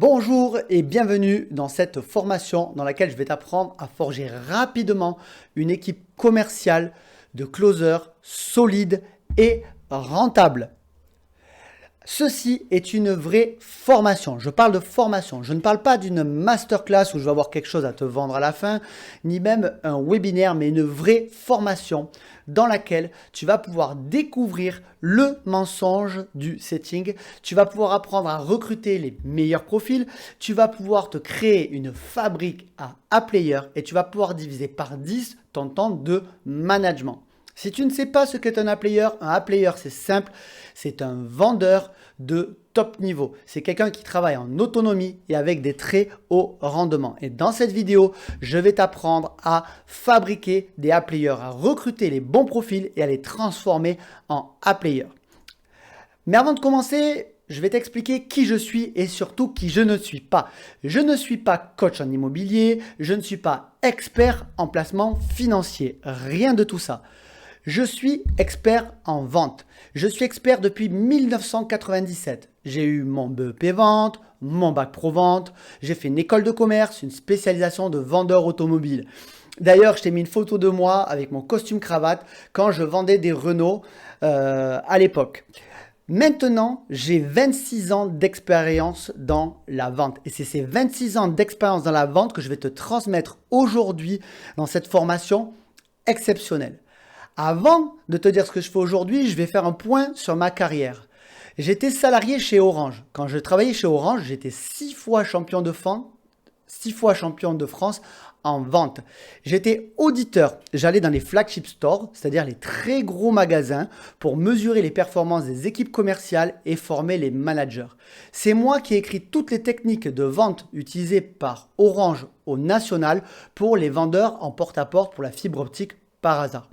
Bonjour et bienvenue dans cette formation dans laquelle je vais t'apprendre à forger rapidement une équipe commerciale de closers solide et rentable. Ceci est une vraie formation. Je parle de formation. Je ne parle pas d'une masterclass où je vais avoir quelque chose à te vendre à la fin, ni même un webinaire, mais une vraie formation dans laquelle tu vas pouvoir découvrir le mensonge du setting. Tu vas pouvoir apprendre à recruter les meilleurs profils. Tu vas pouvoir te créer une fabrique à player et tu vas pouvoir diviser par 10 ton temps de management. Si tu ne sais pas ce qu'est un A-player c'est simple, c'est un vendeur de top niveau. C'est quelqu'un qui travaille en autonomie et avec des très hauts rendements. Et dans cette vidéo, je vais t'apprendre à fabriquer des A-players, à recruter les bons profils et à les transformer en A-players. Mais avant de commencer, je vais t'expliquer qui je suis et surtout qui je ne suis pas. Je ne suis pas coach en immobilier, je ne suis pas expert en placement financier, rien de tout ça. Je suis expert en vente. Je suis expert depuis 1997. J'ai eu mon BEP vente, mon bac pro vente. J'ai fait une école de commerce, une spécialisation de vendeur automobile. D'ailleurs, je t'ai mis une photo de moi avec mon costume cravate quand je vendais des Renault à l'époque. Maintenant, j'ai 26 ans d'expérience dans la vente. Et c'est ces 26 ans d'expérience dans la vente que je vais te transmettre aujourd'hui dans cette formation exceptionnelle. Avant de te dire ce que je fais aujourd'hui, je vais faire un point sur ma carrière. J'étais salarié chez Orange. Quand je travaillais chez Orange, j'étais 6 fois champion de France en vente. J'étais auditeur. J'allais dans les flagship stores, c'est-à-dire les très gros magasins, pour mesurer les performances des équipes commerciales et former les managers. C'est moi qui ai écrit toutes les techniques de vente utilisées par Orange au national pour les vendeurs en porte-à-porte pour la fibre optique par hasard.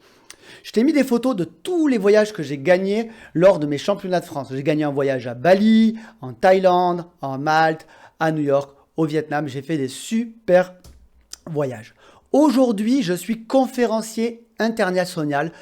Je t'ai mis des photos de tous les voyages que j'ai gagnés lors de mes championnats de France. J'ai gagné un voyage à Bali, en Thaïlande, en Malte, à New York, au Vietnam. J'ai fait des super voyages. Aujourd'hui, je suis conférencier international,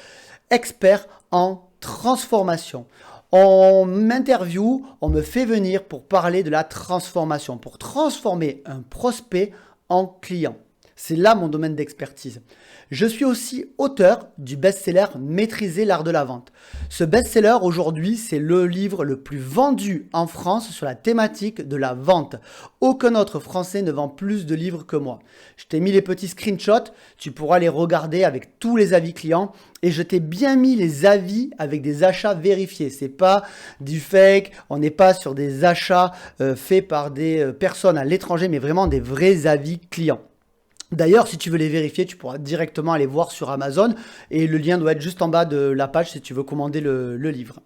expert en transformation. On m'interviewe, on me fait venir pour parler de la transformation, pour transformer un prospect en client. C'est là mon domaine d'expertise. Je suis aussi auteur du best-seller Maîtriser l'art de la vente. Ce best-seller aujourd'hui, c'est le livre le plus vendu en France sur la thématique de la vente. Aucun autre Français ne vend plus de livres que moi. Je t'ai mis les petits screenshots, tu pourras les regarder avec tous les avis clients et je t'ai bien mis les avis avec des achats vérifiés. C'est pas du fake, on n'est pas sur des achats faits par des personnes à l'étranger, mais vraiment des vrais avis clients. D'ailleurs, si tu veux les vérifier, tu pourras directement aller voir sur Amazon et le lien doit être juste en bas de la page si tu veux commander le livre.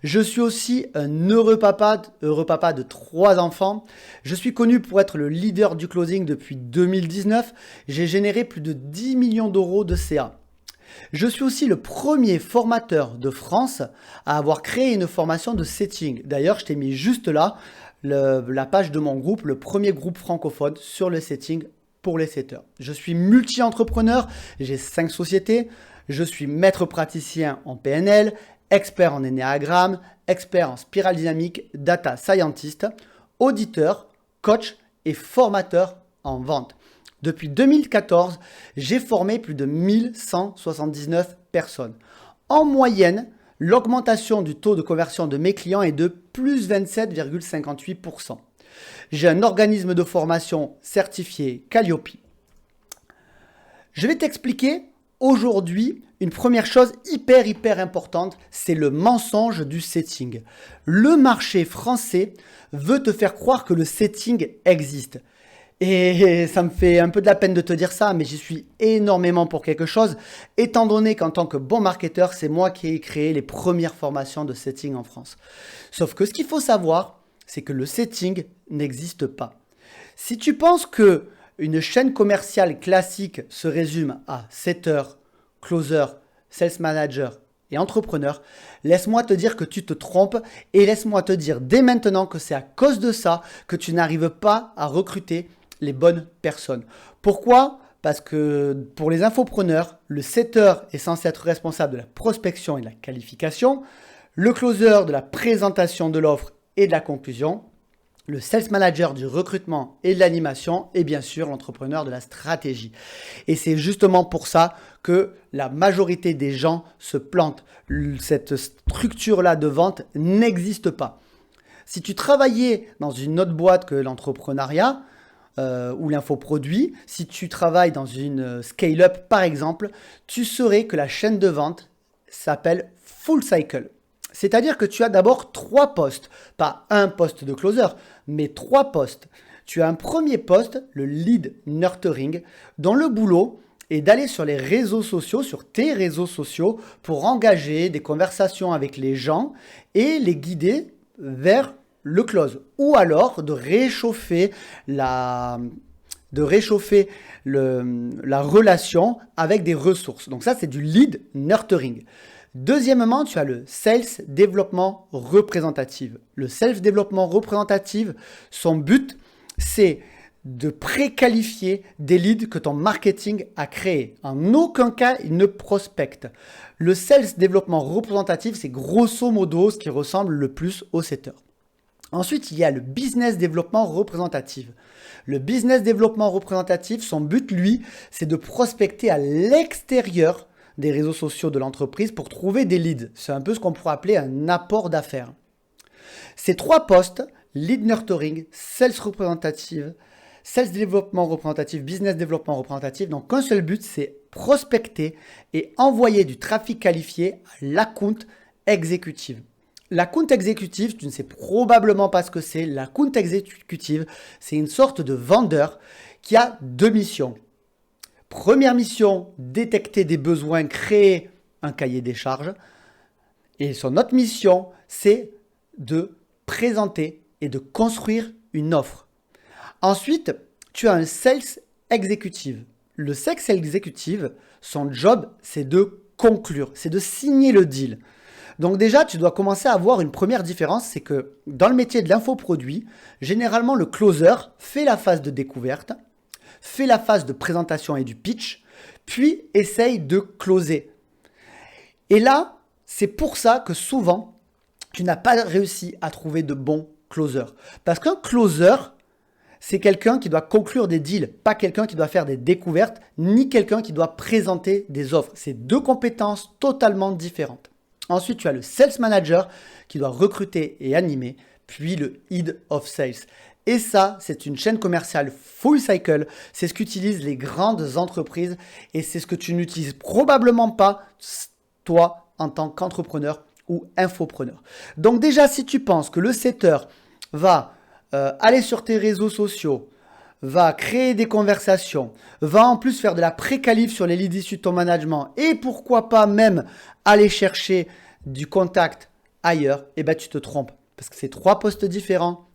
Je suis aussi un heureux papa de 3 enfants. Je suis connu pour être le leader du closing depuis 2019. J'ai généré plus de 10 millions d'euros de CA. Je suis aussi le premier formateur de France à avoir créé une formation de setting. D'ailleurs, je t'ai mis juste là la page de mon groupe, le premier groupe francophone sur le setting pour les setters. Je suis multi-entrepreneur, j'ai 5 sociétés, je suis maître praticien en PNL, expert en énéagramme, expert en spirale dynamique, data scientist, auditeur, coach et formateur en vente. Depuis 2014, j'ai formé plus de 1179 personnes. En moyenne, l'augmentation du taux de conversion de mes clients est de plus 27,58%. J'ai un organisme de formation certifié Calliope. Je vais t'expliquer aujourd'hui une première chose hyper importante, c'est le mensonge du setting. Le marché français veut te faire croire que le setting existe. Et ça me fait un peu de la peine de te dire ça, mais j'y suis énormément pour quelque chose, étant donné qu'en tant que bon marketeur, c'est moi qui ai créé les premières formations de setting en France. Sauf que ce qu'il faut savoir, c'est que le setting n'existe pas. Si tu penses que une chaîne commerciale classique se résume à setter, closer, sales manager et entrepreneur, laisse-moi te dire que tu te trompes et laisse-moi te dire dès maintenant que c'est à cause de ça que tu n'arrives pas à recruter les bonnes personnes. Pourquoi ? Parce que pour les infopreneurs, le setter est censé être responsable de la prospection et de la qualification, le closer de la présentation de l'offre et de la conclusion, le sales manager du recrutement et de l'animation et bien sûr l'entrepreneur de la stratégie. Et c'est justement pour ça que la majorité des gens se plantent. Cette structure-là de vente n'existe pas. Si tu travaillais dans une autre boîte que l'entrepreneuriat ou l'infoproduit, si tu travailles dans une scale-up par exemple, tu saurais que la chaîne de vente s'appelle full cycle. C'est-à-dire que tu as d'abord 3 postes, pas un poste de closer, mais 3 postes. Tu as un premier poste, le lead nurturing, dont le boulot est d'aller sur les réseaux sociaux, sur tes réseaux sociaux, pour engager des conversations avec les gens et les guider vers le close. Ou alors de réchauffer la relation avec des ressources. Donc ça, c'est du lead nurturing. Deuxièmement, tu as le sales développement représentatif. Le sales développement représentatif, son but, c'est de préqualifier des leads que ton marketing a créés. En aucun cas, il ne prospecte. Le sales développement représentatif, c'est grosso modo ce qui ressemble le plus au setter. Ensuite, il y a le business développement représentatif. Le business développement représentatif, son but, lui, c'est de prospecter à l'extérieur des réseaux sociaux de l'entreprise pour trouver des leads. C'est un peu ce qu'on pourrait appeler un apport d'affaires. Ces 3 postes, lead nurturing, sales représentatif, sales développement représentatif, business développement représentatif, donc un seul but, c'est prospecter et envoyer du trafic qualifié à l'account exécutive. L'account exécutive, tu ne sais probablement pas ce que c'est. L'account exécutive, c'est une sorte de vendeur qui a 2 missions. Première mission, détecter des besoins, créer un cahier des charges. Et son autre mission, c'est de présenter et de construire une offre. Ensuite, tu as un sales exécutive. Le sales exécutive, son job, c'est de conclure, c'est de signer le deal. Donc déjà, tu dois commencer à avoir une première différence, c'est que dans le métier de l'infoproduit, généralement le closer fait la phase de découverte, fait la phase de présentation et du pitch, puis essaye de closer. Et là, c'est pour ça que souvent, tu n'as pas réussi à trouver de bons closers. Parce qu'un closer, c'est quelqu'un qui doit conclure des deals, pas quelqu'un qui doit faire des découvertes, ni quelqu'un qui doit présenter des offres. C'est 2 compétences totalement différentes. Ensuite, tu as le sales manager qui doit recruter et animer, puis le head of sales. Et ça, c'est une chaîne commerciale full cycle. C'est ce qu'utilisent les grandes entreprises et c'est ce que tu n'utilises probablement pas, toi, en tant qu'entrepreneur ou infopreneur. Donc déjà, si tu penses que le setter va aller sur tes réseaux sociaux, va créer des conversations, va en plus faire de la pré-qualif sur les leads issus de ton management et pourquoi pas même aller chercher du contact ailleurs, eh ben tu te trompes parce que c'est 3 postes différents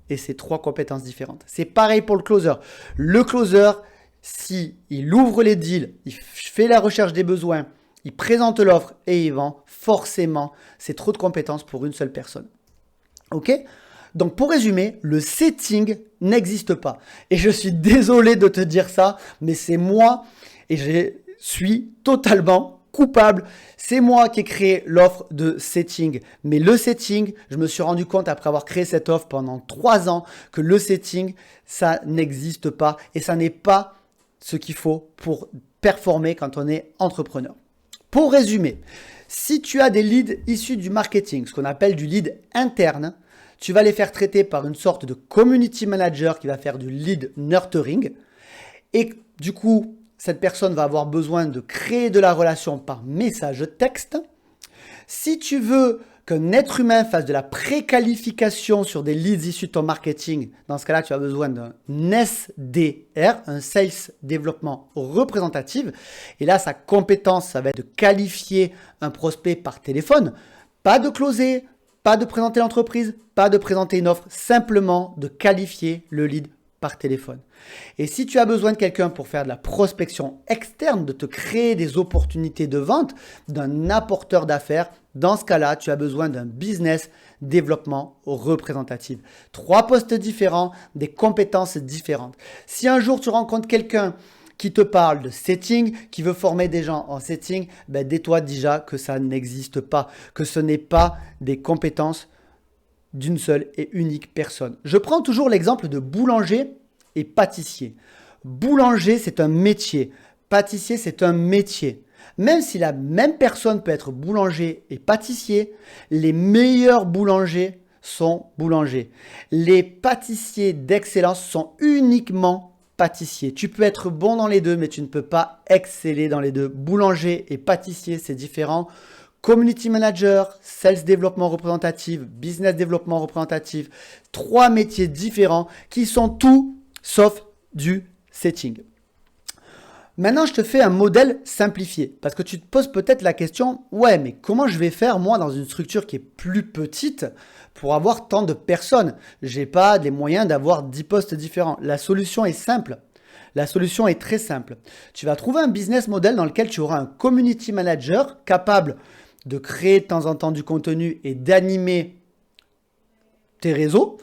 et c'est 3 compétences différentes. C'est pareil pour le closer. Le closer, si il ouvre les deals, il fait la recherche des besoins, il présente l'offre et il vend, forcément, c'est trop de compétences pour une seule personne. Ok ? Donc pour résumer, le setting n'existe pas. Et je suis désolé de te dire ça, mais c'est moi et je suis totalement coupable. C'est moi qui ai créé l'offre de setting. Mais le setting, je me suis rendu compte après avoir créé cette offre pendant 3 ans que le setting, ça n'existe pas et ça n'est pas ce qu'il faut pour performer quand on est entrepreneur. Pour résumer, si tu as des leads issus du marketing, ce qu'on appelle du lead interne, tu vas les faire traiter par une sorte de community manager qui va faire du lead nurturing. Et du coup, cette personne va avoir besoin de créer de la relation par message texte. Si tu veux qu'un être humain fasse de la préqualification sur des leads issus de ton marketing, dans ce cas-là, tu as besoin d'un SDR, un Sales Développement Représentatif. Et là, sa compétence, ça va être de qualifier un prospect par téléphone, pas de closer, pas de présenter l'entreprise, pas de présenter une offre, simplement de qualifier le lead par téléphone. Et si tu as besoin de quelqu'un pour faire de la prospection externe, de te créer des opportunités de vente, d'un apporteur d'affaires, dans ce cas-là, tu as besoin d'un business développement représentatif. 3 postes différents, des compétences différentes. Si un jour tu rencontres quelqu'un qui te parle de setting, qui veut former des gens en setting, dis-toi déjà que ça n'existe pas, que ce n'est pas des compétences d'une seule et unique personne. Je prends toujours l'exemple de boulanger et pâtissier. Boulanger, c'est un métier. Pâtissier, c'est un métier. Même si la même personne peut être boulanger et pâtissier, les meilleurs boulangers sont boulangers. Les pâtissiers d'excellence sont uniquement pâtissiers. Tu peux être bon dans les deux, mais tu ne peux pas exceller dans les deux. Boulanger et pâtissier, c'est différent. Community manager, sales développement représentatif, business développement représentatif, 3 métiers différents qui sont tout sauf du setting. Maintenant, je te fais un modèle simplifié parce que tu te poses peut-être la question, ouais, mais comment je vais faire moi dans une structure qui est plus petite pour avoir tant de personnes? J'ai pas les moyens d'avoir 10 postes différents. La solution est simple. La solution est très simple. Tu vas trouver un business model dans lequel tu auras un community manager capable de créer de temps en temps du contenu et d'animer tes réseaux,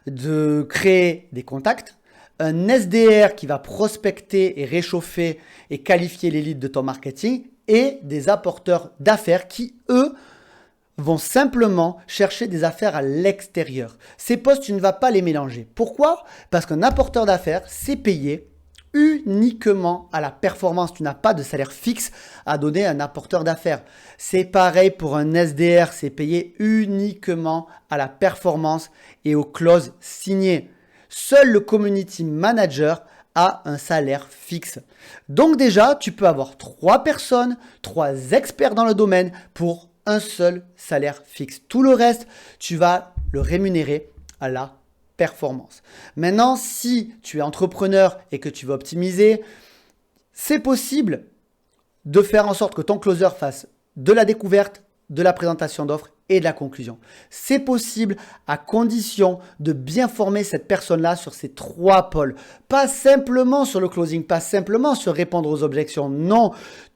de créer des contacts, un SDR qui va prospecter et réchauffer et qualifier les leads de ton marketing et des apporteurs d'affaires qui, eux, vont simplement chercher des affaires à l'extérieur. Ces postes, tu ne vas pas les mélanger. Pourquoi? Parce qu'un apporteur d'affaires, c'est payé uniquement à la performance. Tu n'as pas de salaire fixe à donner à un apporteur d'affaires. C'est pareil pour un SDR, c'est payé uniquement à la performance et aux clauses signées. Seul le community manager a un salaire fixe. Donc déjà, tu peux avoir 3 personnes, 3 experts dans le domaine pour un seul salaire fixe. Tout le reste, tu vas le rémunérer à la performance. Maintenant, si tu es entrepreneur et que tu veux optimiser, c'est possible de faire en sorte que ton closer fasse de la découverte, de la présentation d'offres et de la conclusion. C'est possible à condition de bien former cette personne-là sur ces 3 pôles. Pas simplement sur le closing, pas simplement sur répondre aux objections. Non,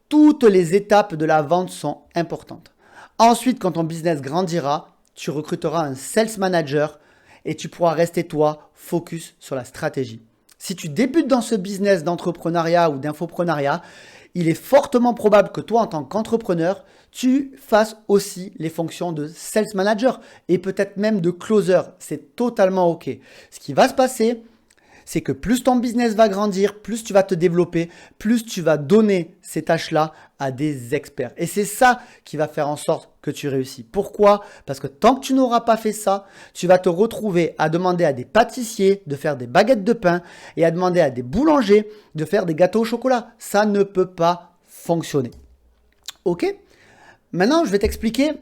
toutes les étapes de la vente sont importantes. Ensuite, quand ton business grandira, tu recruteras un sales manager et tu pourras rester toi focus sur la stratégie. Si tu débutes dans ce business d'entrepreneuriat ou d'infoprenariat, il est fortement probable que toi, en tant qu'entrepreneur, tu fasses aussi les fonctions de sales manager et peut-être même de closer. C'est totalement OK. Ce qui va se passer, c'est que plus ton business va grandir, plus tu vas te développer, plus tu vas donner ces tâches-là à des experts. Et c'est ça qui va faire en sorte que tu réussis. Pourquoi? Parce que tant que tu n'auras pas fait ça, tu vas te retrouver à demander à des pâtissiers de faire des baguettes de pain et à demander à des boulangers de faire des gâteaux au chocolat. Ça ne peut pas fonctionner. OK? Maintenant, je vais t'expliquer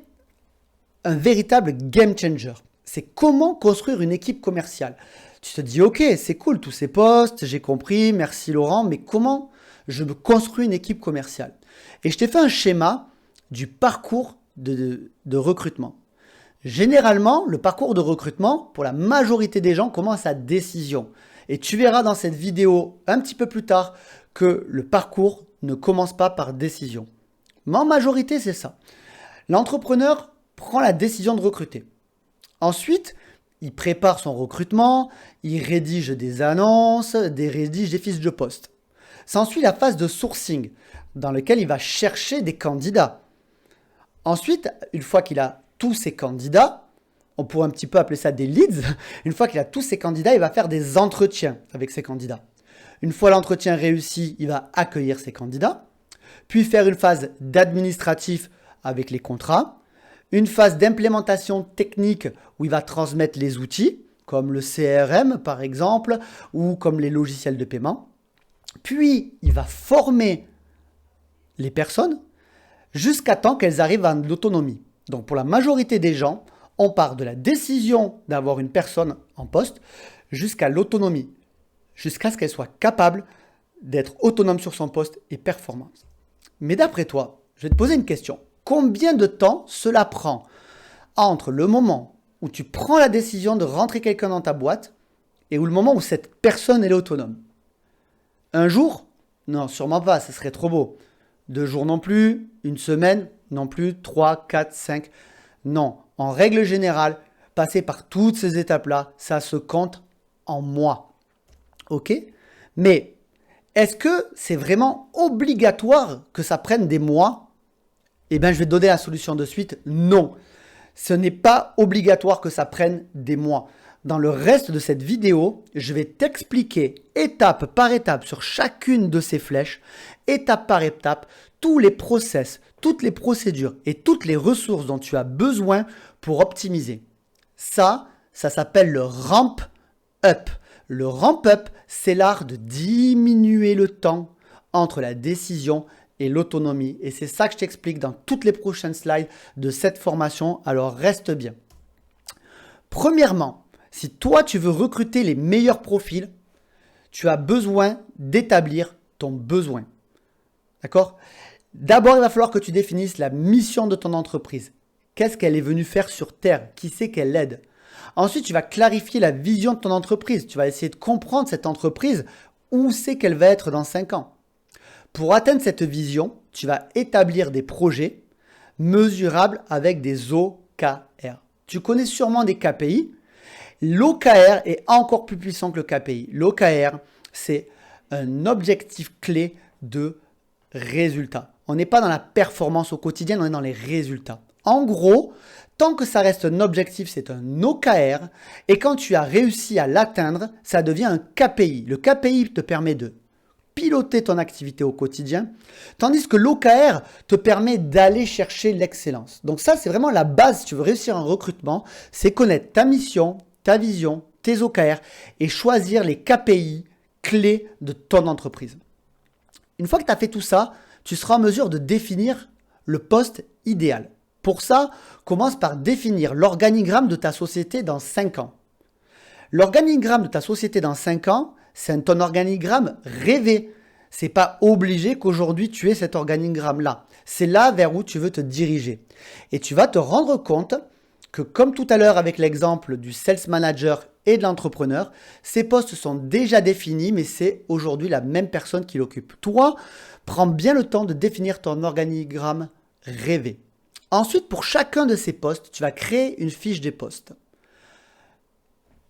un véritable game changer. C'est comment construire une équipe commerciale. Tu te dis, OK, c'est cool tous ces postes, j'ai compris, merci Laurent, mais comment je me construis une équipe commerciale? Et je t'ai fait un schéma du parcours de recrutement. Généralement, le parcours de recrutement, pour la majorité des gens, commence à décision. Et tu verras dans cette vidéo un petit peu plus tard que le parcours ne commence pas par décision. Mais en majorité, c'est ça. L'entrepreneur prend la décision de recruter. Ensuite, il prépare son recrutement, il rédige des annonces, rédige des fiches de poste. S'ensuit la phase de sourcing, dans laquelle il va chercher des candidats. Ensuite, une fois qu'il a tous ses candidats, on pourrait un petit peu appeler ça des leads, une fois qu'il a tous ses candidats, il va faire des entretiens avec ses candidats. Une fois l'entretien réussi, il va accueillir ses candidats, puis faire une phase d'administratif avec les contrats, une phase d'implémentation technique où il va transmettre les outils, comme le CRM par exemple, ou comme les logiciels de paiement. Puis, il va former les personnes jusqu'à temps qu'elles arrivent à l'autonomie. Donc, pour la majorité des gens, on part de la décision d'avoir une personne en poste jusqu'à l'autonomie, jusqu'à ce qu'elle soit capable d'être autonome sur son poste et performante. Mais d'après toi, je vais te poser une question. Combien de temps cela prend entre le moment où tu prends la décision de rentrer quelqu'un dans ta boîte et où le moment où cette personne est autonome? Un jour? Non, sûrement pas, ce serait trop beau. 2 jours non plus, une semaine non plus, 3, 4, 5. Non, en règle générale, passer par toutes ces étapes-là, ça se compte en mois. OK? Mais est-ce que c'est vraiment obligatoire que ça prenne des mois? Eh bien, je vais te donner la solution de suite. Non. Ce n'est pas obligatoire que ça prenne des mois. Dans le reste de cette vidéo, je vais t'expliquer étape par étape sur chacune de ces flèches, étape par étape, tous les process, toutes les procédures et toutes les ressources dont tu as besoin pour optimiser. Ça s'appelle le ramp up. Le ramp up, c'est l'art de diminuer le temps entre la décision et l'autonomie. Et c'est ça que je t'explique dans toutes les prochaines slides de cette formation. Alors reste bien. Premièrement, si toi tu veux recruter les meilleurs profils, tu as besoin d'établir ton besoin. D'accord? D'abord, il va falloir que tu définisses la mission de ton entreprise. Qu'est-ce qu'elle est venue faire sur Terre? Qui c'est qu'elle aide? Ensuite, tu vas clarifier la vision de ton entreprise. Tu vas essayer de comprendre cette entreprise, où c'est qu'elle va être dans 5 ans. Pour atteindre cette vision, tu vas établir des projets mesurables avec des OKR. Tu connais sûrement des KPI. L'OKR est encore plus puissant que le KPI. L'OKR, c'est un objectif clé de résultat. On n'est pas dans la performance au quotidien, on est dans les résultats. En gros, tant que ça reste un objectif, c'est un OKR. Et quand tu as réussi à l'atteindre, ça devient un KPI. Le KPI te permet de piloter ton activité au quotidien, tandis que l'OKR te permet d'aller chercher l'excellence. Donc ça, c'est vraiment la base si tu veux réussir un recrutement, c'est connaître ta mission, ta vision, tes OKR et choisir les KPI clés de ton entreprise. Une fois que tu as fait tout ça, tu seras en mesure de définir le poste idéal. Pour ça, commence par définir l'organigramme de ta société dans 5 ans. L'organigramme de ta société dans 5 ans, c'est ton organigramme rêvé. Ce n'est pas obligé qu'aujourd'hui tu aies cet organigramme-là. C'est là vers où tu veux te diriger. Et tu vas te rendre compte que comme tout à l'heure avec l'exemple du sales manager et de l'entrepreneur, ces postes sont déjà définis, mais c'est aujourd'hui la même personne qui l'occupe. Toi, prends bien le temps de définir ton organigramme rêvé. Ensuite, pour chacun de ces postes, tu vas créer une fiche des postes.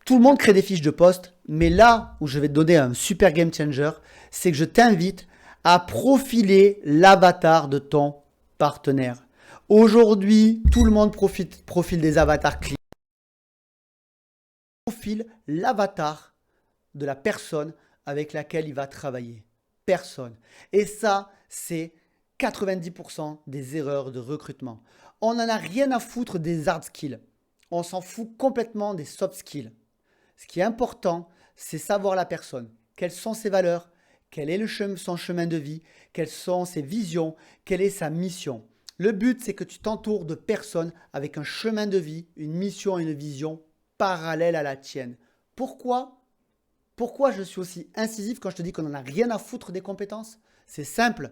Tout le monde crée des fiches de poste, mais là où je vais te donner un super game changer, c'est que je t'invite à profiler l'avatar de ton partenaire. Aujourd'hui, tout le monde profile des avatars clients. Profile l'avatar de la personne avec laquelle il va travailler. Personne. Et ça, c'est 90% des erreurs de recrutement. On n'en a rien à foutre des hard skills. On s'en fout complètement des soft skills. Ce qui est important, c'est savoir la personne. Quelles sont ses valeurs? Quel est son chemin de vie? Quelles sont ses visions? Quelle est sa mission? Le but, c'est que tu t'entoures de personnes avec un chemin de vie, une mission et une vision parallèle à la tienne. Pourquoi je suis aussi incisif quand je te dis qu'on n'en a rien à foutre des compétences? C'est simple.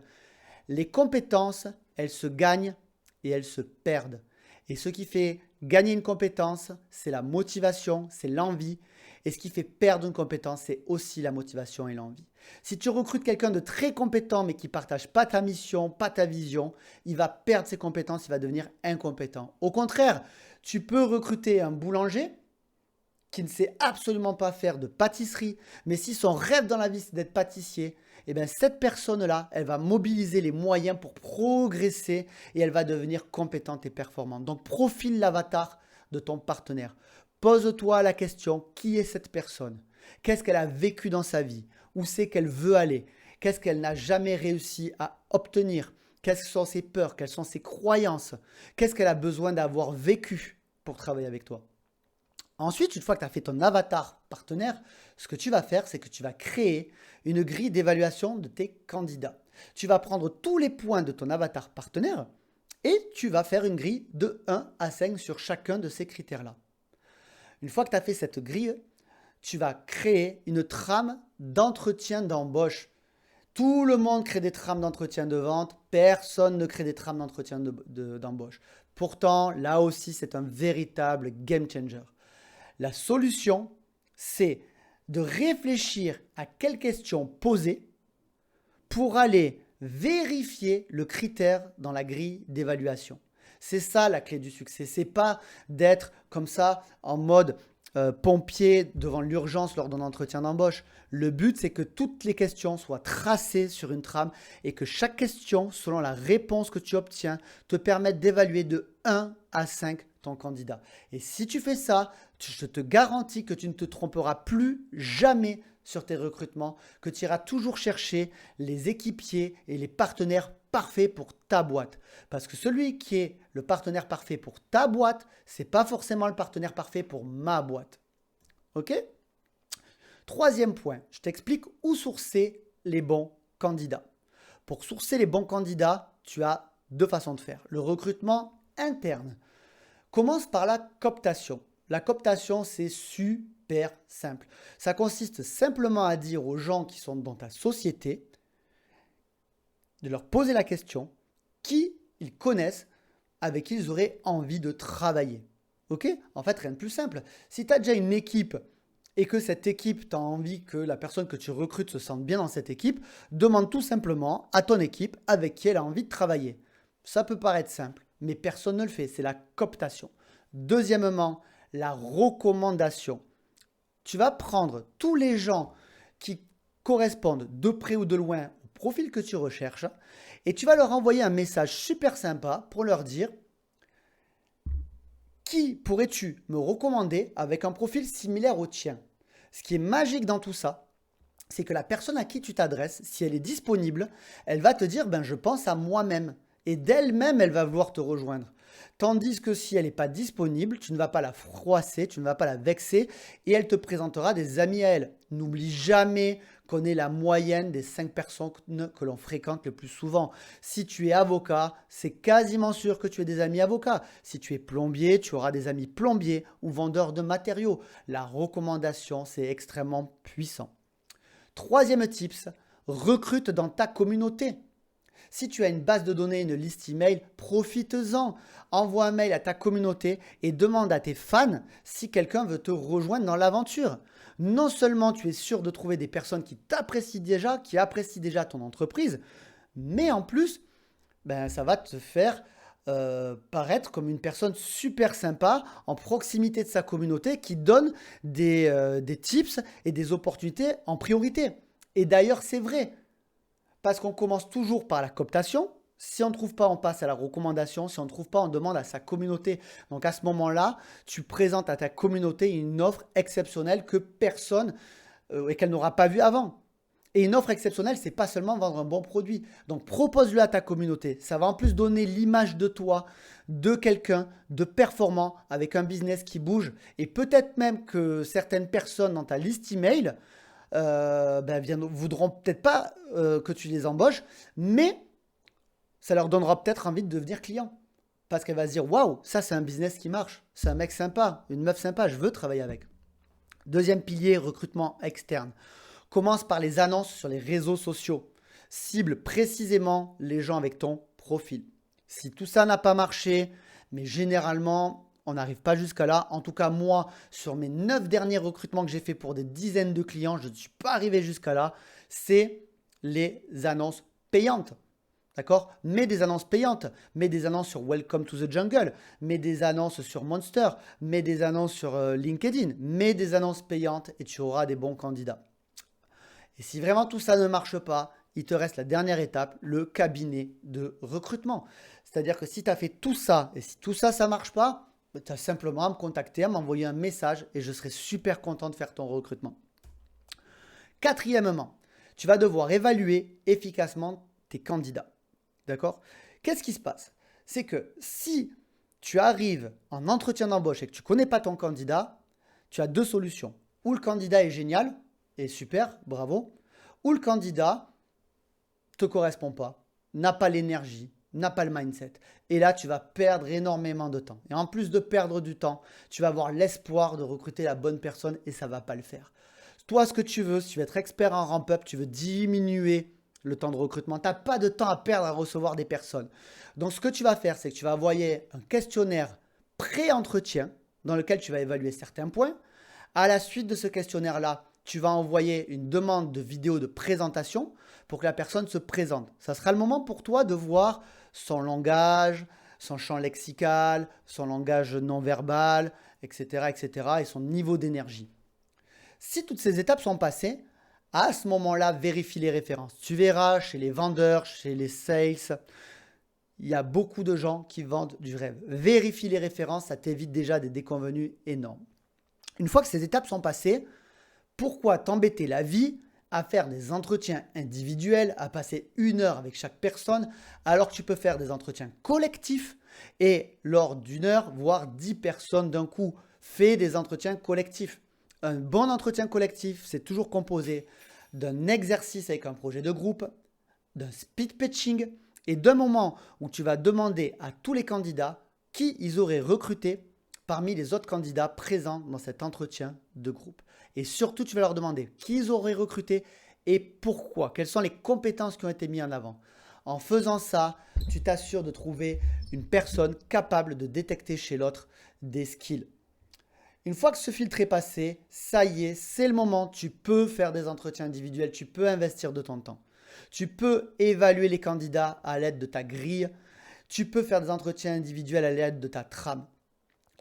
Les compétences, elles se gagnent et elles se perdent. Et ce qui fait gagner une compétence, c'est la motivation, c'est l'envie. Et ce qui fait perdre une compétence, c'est aussi la motivation et l'envie. Si tu recrutes quelqu'un de très compétent mais qui ne partage pas ta mission, pas ta vision, il va perdre ses compétences, il va devenir incompétent. Au contraire, tu peux recruter un boulanger qui ne sait absolument pas faire de pâtisserie, mais si son rêve dans la vie c'est d'être pâtissier, eh bien cette personne-là, elle va mobiliser les moyens pour progresser et elle va devenir compétente et performante. Donc profile l'avatar de ton partenaire. Pose-toi la question, qui est cette personne? Qu'est-ce qu'elle a vécu dans sa vie? Où c'est qu'elle veut aller? Qu'est-ce qu'elle n'a jamais réussi à obtenir? Quelles sont ses peurs? Quelles sont ses croyances? Qu'est-ce qu'elle a besoin d'avoir vécu pour travailler avec toi? Ensuite, une fois que tu as fait ton avatar partenaire, ce que tu vas faire, c'est que tu vas créer une grille d'évaluation de tes candidats. Tu vas prendre tous les points de ton avatar partenaire et tu vas faire une grille de 1 à 5 sur chacun de ces critères-là. Une fois que tu as fait cette grille, tu vas créer une trame d'entretien d'embauche. Tout le monde crée des trames d'entretien de vente, personne ne crée des trames d'entretien d'embauche. Pourtant, là aussi, c'est un véritable game changer. La solution, c'est de réfléchir à quelles questions poser pour aller vérifier le critère dans la grille d'évaluation. C'est ça la clé du succès. Ce n'est pas d'être comme ça en mode pompier devant l'urgence lors d'un entretien d'embauche. Le but, c'est que toutes les questions soient tracées sur une trame et que chaque question, selon la réponse que tu obtiens, te permette d'évaluer de 1 à 5 ton candidat. Et si tu fais ça, je te garantis que tu ne te tromperas plus jamais sur tes recrutements, que tu iras toujours chercher les équipiers et les partenaires parfaits pour ta boîte. Parce que celui qui est le partenaire parfait pour ta boîte, ce n'est pas forcément le partenaire parfait pour ma boîte. OK? Troisième point, je t'explique où sourcer les bons candidats. Pour sourcer les bons candidats, tu as deux façons de faire. Le recrutement interne. Commence par la cooptation. La cooptation, c'est super simple. Ça consiste simplement à dire aux gens qui sont dans ta société, de leur poser la question, qui ils connaissent, avec qui ils auraient envie de travailler. Ok? En fait, rien de plus simple. Si tu as déjà une équipe et que cette équipe, tu as envie que la personne que tu recrutes se sente bien dans cette équipe, demande tout simplement à ton équipe avec qui elle a envie de travailler. Ça peut paraître simple, mais personne ne le fait. C'est la cooptation. Deuxièmement, la recommandation. Tu vas prendre tous les gens qui correspondent de près ou de loin au profil que tu recherches et tu vas leur envoyer un message super sympa pour leur dire: qui pourrais-tu me recommander avec un profil similaire au tien? Ce qui est magique dans tout ça, c'est que la personne à qui tu t'adresses, si elle est disponible, elle va te dire: ben, je pense à moi-même. Et d'elle-même, elle va vouloir te rejoindre. Tandis que si elle n'est pas disponible, tu ne vas pas la froisser, tu ne vas pas la vexer et elle te présentera des amis à elle. N'oublie jamais qu'on est la moyenne des 5 personnes que l'on fréquente le plus souvent. Si tu es avocat, c'est quasiment sûr que tu aies des amis avocats. Si tu es plombier, tu auras des amis plombiers ou vendeurs de matériaux. La recommandation, c'est extrêmement puissant. Troisième tips, recrute dans ta communauté. Si tu as une base de données, une liste email, profites-en. Envoie un mail à ta communauté et demande à tes fans si quelqu'un veut te rejoindre dans l'aventure. Non seulement tu es sûr de trouver des personnes qui t'apprécient déjà, qui apprécient déjà ton entreprise, mais en plus, ça va te faire paraître comme une personne super sympa en proximité de sa communauté qui donne des tips et des opportunités en priorité. Et d'ailleurs, c'est vrai. Parce qu'on commence toujours par la cooptation. Si on ne trouve pas, on passe à la recommandation. Si on ne trouve pas, on demande à sa communauté. Donc à ce moment-là, tu présentes à ta communauté une offre exceptionnelle que personne et qu'elle n'aura pas vue avant. Et une offre exceptionnelle, c'est pas seulement vendre un bon produit. Donc propose-le à ta communauté. Ça va en plus donner l'image de toi, de quelqu'un de performant avec un business qui bouge. Et peut-être même que certaines personnes dans ta liste email voudront peut-être pas que tu les embauches, mais ça leur donnera peut-être envie de devenir client. Parce qu'elle va se dire: waouh, ça c'est un business qui marche, c'est un mec sympa, une meuf sympa, je veux travailler avec. Deuxième pilier, recrutement externe. Commence par les annonces sur les réseaux sociaux. Cible précisément les gens avec ton profil. Si tout ça n'a pas marché, mais généralement, on n'arrive pas jusqu'à là. En tout cas, moi, sur mes 9 derniers recrutements que j'ai fait pour des dizaines de clients, je ne suis pas arrivé jusqu'à là. C'est les annonces payantes. D'accord? Mets des annonces payantes. Mets des annonces sur Welcome to the Jungle. Mets des annonces sur Monster. Mets des annonces sur LinkedIn. Mets des annonces payantes et tu auras des bons candidats. Et si vraiment tout ça ne marche pas, il te reste la dernière étape, le cabinet de recrutement. C'est-à-dire que si tu as fait tout ça et si tout ça, ça ne marche pas, tu as simplement à me contacter, à m'envoyer un message et je serai super content de faire ton recrutement. Quatrièmement, tu vas devoir évaluer efficacement tes candidats. D'accord? Qu'est-ce qui se passe? C'est que si tu arrives en entretien d'embauche et que tu ne connais pas ton candidat, tu as deux solutions. Ou le candidat est génial et super, bravo, ou le candidat ne te correspond pas, n'a pas l'énergie, n'a pas le mindset. Et là, tu vas perdre énormément de temps. Et en plus de perdre du temps, tu vas avoir l'espoir de recruter la bonne personne et ça ne va pas le faire. Toi, ce que tu veux, si tu veux être expert en ramp-up, tu veux diminuer le temps de recrutement. Tu n'as pas de temps à perdre à recevoir des personnes. Donc, ce que tu vas faire, c'est que tu vas envoyer un questionnaire pré-entretien dans lequel tu vas évaluer certains points. À la suite de ce questionnaire-là, tu vas envoyer une demande de vidéo de présentation pour que la personne se présente. Ça sera le moment pour toi de voir son langage, son champ lexical, son langage non verbal, etc., etc., et son niveau d'énergie. Si toutes ces étapes sont passées, à ce moment-là, vérifie les références. Tu verras chez les vendeurs, chez les sales, il y a beaucoup de gens qui vendent du rêve. Vérifie les références, ça t'évite déjà des déconvenues énormes. Une fois que ces étapes sont passées, pourquoi t'embêter la vie à faire des entretiens individuels, à passer 1 heure avec chaque personne, alors que tu peux faire des entretiens collectifs et lors d'1 heure, voire 10 personnes d'un coup. Fais des entretiens collectifs. Un bon entretien collectif, c'est toujours composé d'un exercice avec un projet de groupe, d'un speed pitching et d'un moment où tu vas demander à tous les candidats qui ils auraient recruté parmi les autres candidats présents dans cet entretien de groupe. Et surtout, tu vas leur demander qui ils auraient recruté et pourquoi, quelles sont les compétences qui ont été mises en avant. En faisant ça, tu t'assures de trouver une personne capable de détecter chez l'autre des skills. Une fois que ce filtre est passé, ça y est, c'est le moment, tu peux faire des entretiens individuels, tu peux investir de ton temps. Tu peux évaluer les candidats à l'aide de ta grille, tu peux faire des entretiens individuels à l'aide de ta trame.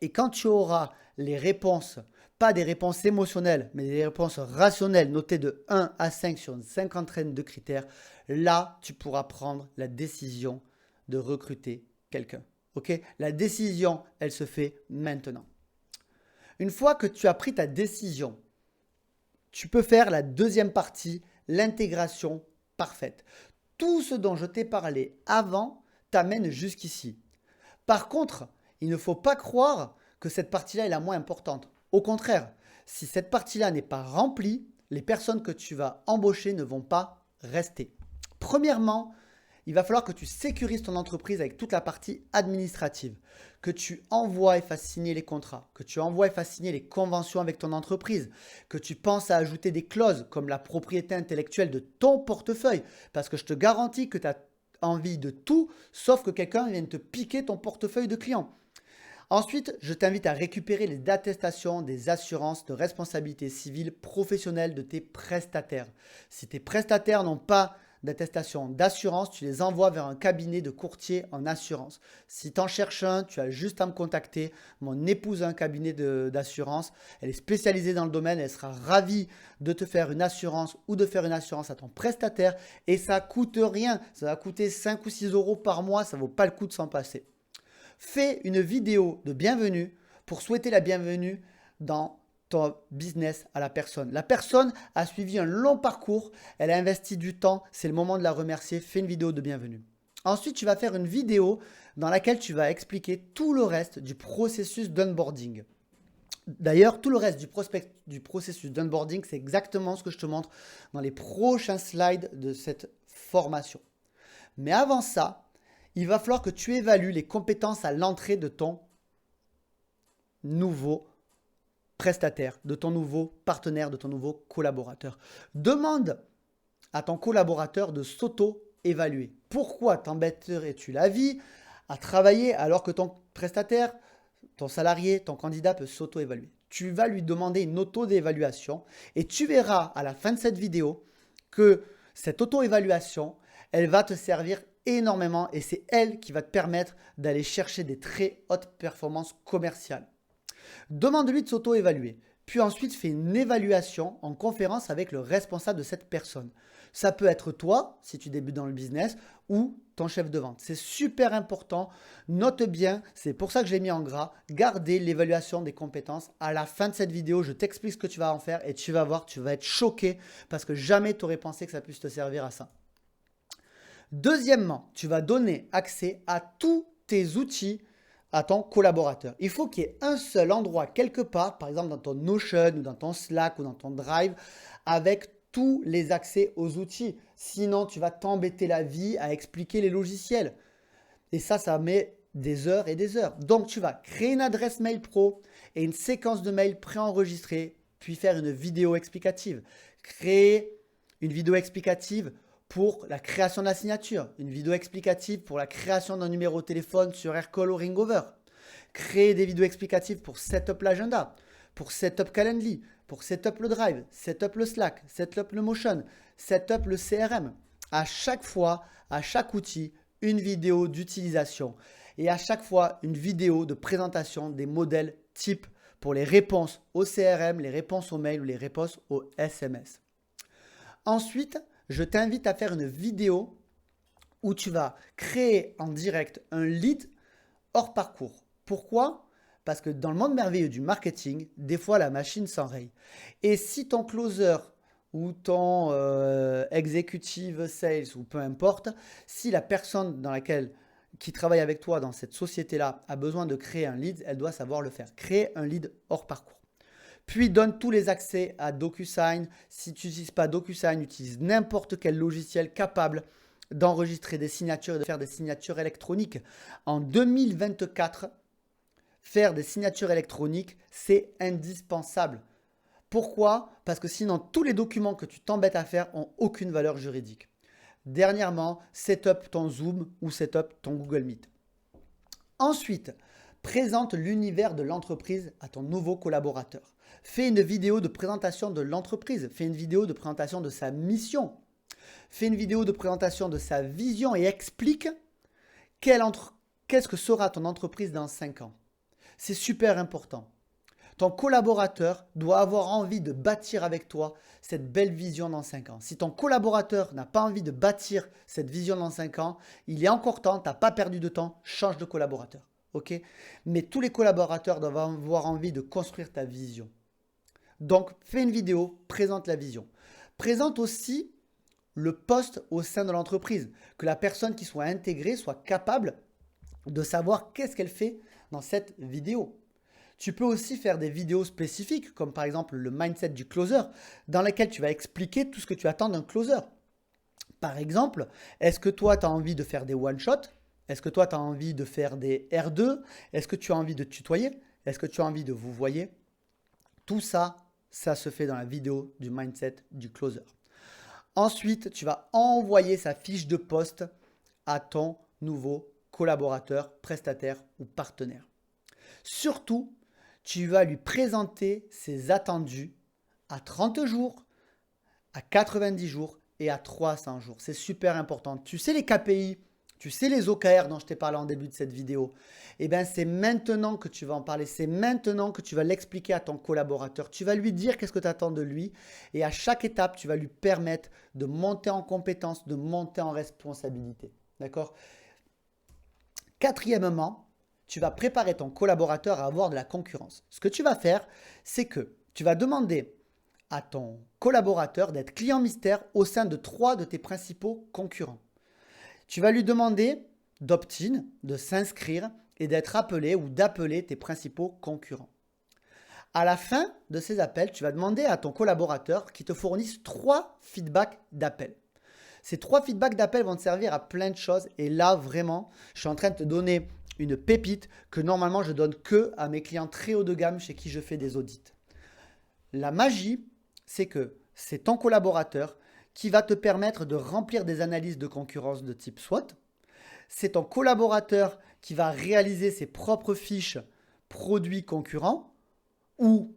Et quand tu auras les réponses, pas des réponses émotionnelles, mais des réponses rationnelles notées de 1 à 5 sur une cinquantaine de critères, là, tu pourras prendre la décision de recruter quelqu'un. Okay ? La décision, elle se fait maintenant. Une fois que tu as pris ta décision, tu peux faire la deuxième partie, l'intégration parfaite. Tout ce dont je t'ai parlé avant t'amène jusqu'ici. Par contre, il ne faut pas croire que cette partie-là est la moins importante. Au contraire, si cette partie-là n'est pas remplie, les personnes que tu vas embaucher ne vont pas rester. Premièrement, il va falloir que tu sécurises ton entreprise avec toute la partie administrative, que tu envoies et fasses signer les contrats, que tu envoies et fasses signer les conventions avec ton entreprise, que tu penses à ajouter des clauses comme la propriété intellectuelle de ton portefeuille, parce que je te garantis que tu as envie de tout, sauf que quelqu'un vienne te piquer ton portefeuille de clients. Ensuite, je t'invite à récupérer les attestations des assurances de responsabilité civile professionnelle de tes prestataires. Si tes prestataires n'ont pas d'attestation d'assurance, tu les envoies vers un cabinet de courtier en assurance. Si tu en cherches un, tu as juste à me contacter. Mon épouse a un cabinet d'assurance. Elle est spécialisée dans le domaine. Elle sera ravie de te faire une assurance ou de faire une assurance à ton prestataire. Et ça ne coûte rien. Ça va coûter 5 ou 6 euros par mois. Ça ne vaut pas le coup de s'en passer. Fais une vidéo de bienvenue pour souhaiter la bienvenue dans ton business à la personne. La personne a suivi un long parcours, elle a investi du temps, c'est le moment de la remercier, fais une vidéo de bienvenue. Ensuite, tu vas faire une vidéo dans laquelle tu vas expliquer tout le reste du processus d'onboarding. D'ailleurs, tout le reste du processus d'onboarding, c'est exactement ce que je te montre dans les prochains slides de cette formation. Mais avant ça, il va falloir que tu évalues les compétences à l'entrée de ton nouveau prestataire, de ton nouveau partenaire, de ton nouveau collaborateur. Demande à ton collaborateur de s'auto-évaluer. Pourquoi t'embêterais-tu la vie à travailler alors que ton prestataire, ton salarié, ton candidat peut s'auto-évaluer? Tu vas lui demander une auto-évaluation et tu verras à la fin de cette vidéo que cette auto-évaluation, elle va te servir énormément et c'est elle qui va te permettre d'aller chercher des très hautes performances commerciales. Demande-lui de s'auto-évaluer, puis ensuite fais une évaluation en conférence avec le responsable de cette personne. Ça peut être toi, si tu débutes dans le business, ou ton chef de vente. C'est super important, note bien, c'est pour ça que j'ai mis en gras, gardez l'évaluation des compétences. À la fin de cette vidéo, je t'explique ce que tu vas en faire et tu vas voir, tu vas être choqué parce que jamais tu aurais pensé que ça puisse te servir à ça. Deuxièmement, tu vas donner accès à tous tes outils à ton collaborateur. Il faut qu'il y ait un seul endroit quelque part, par exemple dans ton Notion ou dans ton Slack ou dans ton Drive, avec tous les accès aux outils. Sinon, tu vas t'embêter la vie à expliquer les logiciels. Et ça met des heures et des heures. Donc, tu vas créer une adresse mail pro et une séquence de mails préenregistrée, puis faire une vidéo explicative. Créer une vidéo explicative pour la création de la signature, une vidéo explicative pour la création d'un numéro de téléphone sur Aircall ou Ringover, créer des vidéos explicatives pour setup l'agenda, pour setup Calendly, pour setup le Drive, setup le Slack, setup le Motion, setup le CRM. À chaque fois, à chaque outil, une vidéo d'utilisation et à chaque fois une vidéo de présentation des modèles types pour les réponses au CRM, les réponses aux mails ou les réponses aux SMS. Ensuite, je t'invite à faire une vidéo où tu vas créer en direct un lead hors parcours. Pourquoi? Parce que dans le monde merveilleux du marketing, des fois la machine s'enraye. Et si ton closer ou ton executive sales ou peu importe, si la personne qui travaille avec toi dans cette société-là a besoin de créer un lead, elle doit savoir le faire. Créer un lead hors parcours. Puis donne tous les accès à DocuSign. Si tu n'utilises pas DocuSign, utilise n'importe quel logiciel capable d'enregistrer des signatures et de faire des signatures électroniques. En 2024, faire des signatures électroniques, c'est indispensable. Pourquoi? Parce que sinon, tous les documents que tu t'embêtes à faire n'ont aucune valeur juridique. Dernièrement, set up ton Zoom ou set up ton Google Meet. Ensuite, présente l'univers de l'entreprise à ton nouveau collaborateur. Fais une vidéo de présentation de l'entreprise. Fais une vidéo de présentation de sa mission. Fais une vidéo de présentation de sa vision et explique qu'est-ce que sera ton entreprise dans 5 ans. C'est super important. Ton collaborateur doit avoir envie de bâtir avec toi cette belle vision dans 5 ans. Si ton collaborateur n'a pas envie de bâtir cette vision dans 5 ans, il est encore temps, tu n'as pas perdu de temps, change de collaborateur. Okay? Mais tous les collaborateurs doivent avoir envie de construire ta vision. Donc, fais une vidéo, présente la vision. Présente aussi le poste au sein de l'entreprise, que la personne qui soit intégrée soit capable de savoir qu'est-ce qu'elle fait dans cette vidéo. Tu peux aussi faire des vidéos spécifiques, comme par exemple le mindset du closer, dans lesquelles tu vas expliquer tout ce que tu attends d'un closer. Par exemple, est-ce que toi, tu as envie de faire des one-shots? Est-ce que toi, tu as envie de faire des R2? Est-ce que tu as envie de tutoyer? Est-ce que tu as envie de vous voyer? Tout ça, ça se fait dans la vidéo du mindset du closer. Ensuite, tu vas envoyer sa fiche de poste à ton nouveau collaborateur, prestataire ou partenaire. Surtout, tu vas lui présenter ses attendus à 30 jours, à 90 jours et à 300 jours. C'est super important. Tu sais les KPI, tu sais les OKR dont je t'ai parlé en début de cette vidéo. Eh bien, c'est maintenant que tu vas en parler. C'est maintenant que tu vas l'expliquer à ton collaborateur. Tu vas lui dire qu'est-ce que tu attends de lui. Et à chaque étape, tu vas lui permettre de monter en compétence, de monter en responsabilité. D'accord? Quatrièmement, tu vas préparer ton collaborateur à avoir de la concurrence. Ce que tu vas faire, c'est que tu vas demander à ton collaborateur d'être client mystère au sein de 3 de tes principaux concurrents. Tu vas lui demander d'opt-in, de s'inscrire et d'être appelé ou d'appeler tes principaux concurrents. À la fin de ces appels, tu vas demander à ton collaborateur qu'il te fournisse 3 feedbacks d'appel. Ces 3 feedbacks d'appel vont te servir à plein de choses et là, vraiment, je suis en train de te donner une pépite que normalement je donne que à mes clients très haut de gamme chez qui je fais des audits. La magie, c'est que c'est ton collaborateur qui va te permettre de remplir des analyses de concurrence de type SWOT. C'est ton collaborateur qui va réaliser ses propres fiches produits concurrents ou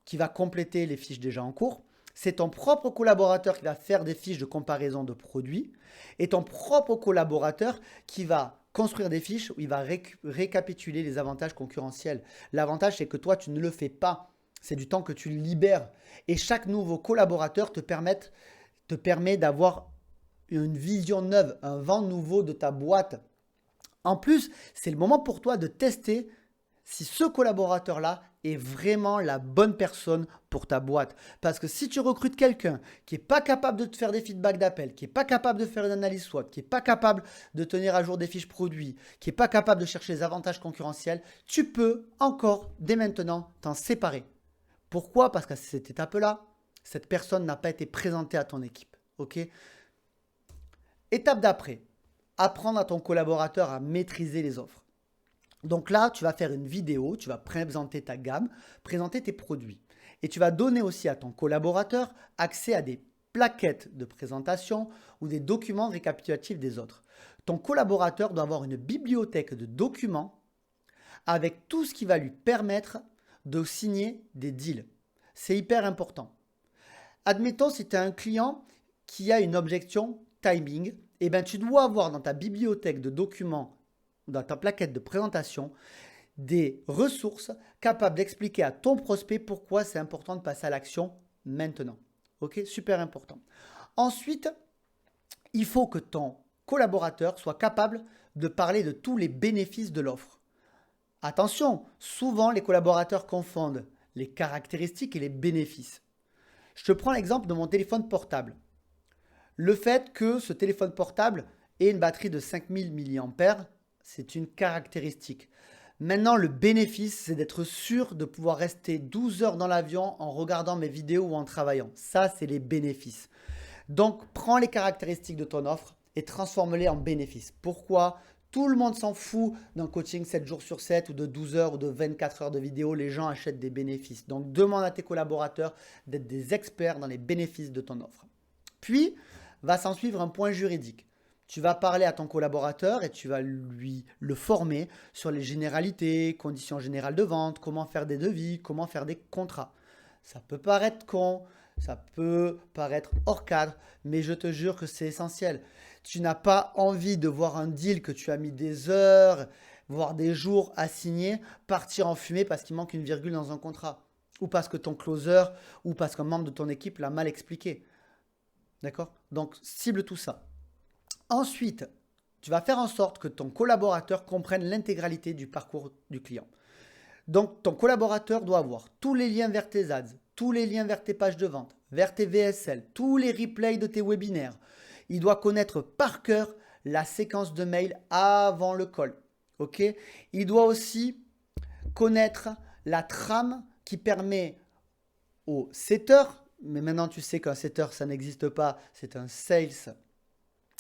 qui va compléter les fiches déjà en cours. C'est ton propre collaborateur qui va faire des fiches de comparaison de produits et ton propre collaborateur qui va construire des fiches où il va récapituler les avantages concurrentiels. L'avantage, c'est que toi, tu ne le fais pas. C'est du temps que tu libères. Et chaque nouveau collaborateur te permet d'avoir une vision neuve, un vent nouveau de ta boîte. En plus, c'est le moment pour toi de tester si ce collaborateur-là est vraiment la bonne personne pour ta boîte. Parce que si tu recrutes quelqu'un qui n'est pas capable de te faire des feedbacks d'appel, qui n'est pas capable de faire une analyse SWOT, qui n'est pas capable de tenir à jour des fiches produits, qui n'est pas capable de chercher les avantages concurrentiels, tu peux encore, dès maintenant, t'en séparer. Pourquoi? Parce qu'à cette étape-là, cette personne n'a pas été présentée à ton équipe. Okay? Étape d'après, apprendre à ton collaborateur à maîtriser les offres. Donc là, tu vas faire une vidéo, tu vas présenter ta gamme, présenter tes produits. Et tu vas donner aussi à ton collaborateur accès à des plaquettes de présentation ou des documents récapitulatifs des autres. Ton collaborateur doit avoir une bibliothèque de documents avec tout ce qui va lui permettre de signer des deals. C'est hyper important. Admettons, si tu as un client qui a une objection timing, eh ben, tu dois avoir dans ta bibliothèque de documents, dans ta plaquette de présentation, des ressources capables d'expliquer à ton prospect pourquoi c'est important de passer à l'action maintenant. Ok, super important. Ensuite, il faut que ton collaborateur soit capable de parler de tous les bénéfices de l'offre. Attention, souvent les collaborateurs confondent les caractéristiques et les bénéfices. Je te prends l'exemple de mon téléphone portable. Le fait que ce téléphone portable ait une batterie de 5000 mAh, c'est une caractéristique. Maintenant, le bénéfice, c'est d'être sûr de pouvoir rester 12 heures dans l'avion en regardant mes vidéos ou en travaillant. Ça, c'est les bénéfices. Donc, prends les caractéristiques de ton offre et transforme-les en bénéfices. Pourquoi? Tout le monde s'en fout d'un coaching 7 jours sur 7 ou de 12 heures ou de 24 heures de vidéo. Les gens achètent des bénéfices. Donc, demande à tes collaborateurs d'être des experts dans les bénéfices de ton offre. Puis, va s'en suivre un point juridique. Tu vas parler à ton collaborateur et tu vas le former sur les généralités, conditions générales de vente, comment faire des devis, comment faire des contrats. Ça peut paraître con, ça peut paraître hors cadre, mais je te jure que c'est essentiel. Tu n'as pas envie de voir un deal que tu as mis des heures, voire des jours à signer, partir en fumée parce qu'il manque une virgule dans un contrat. Ou parce que ton closer, ou parce qu'un membre de ton équipe l'a mal expliqué. D'accord? Donc, cible tout ça. Ensuite, tu vas faire en sorte que ton collaborateur comprenne l'intégralité du parcours du client. Donc, ton collaborateur doit avoir tous les liens vers tes ads, tous les liens vers tes pages de vente, vers tes VSL, tous les replays de tes webinaires. Il doit connaître par cœur la séquence de mail avant le call. Ok? Il doit aussi connaître la trame qui permet au setter, mais maintenant tu sais qu'un setter ça n'existe pas, c'est un sales.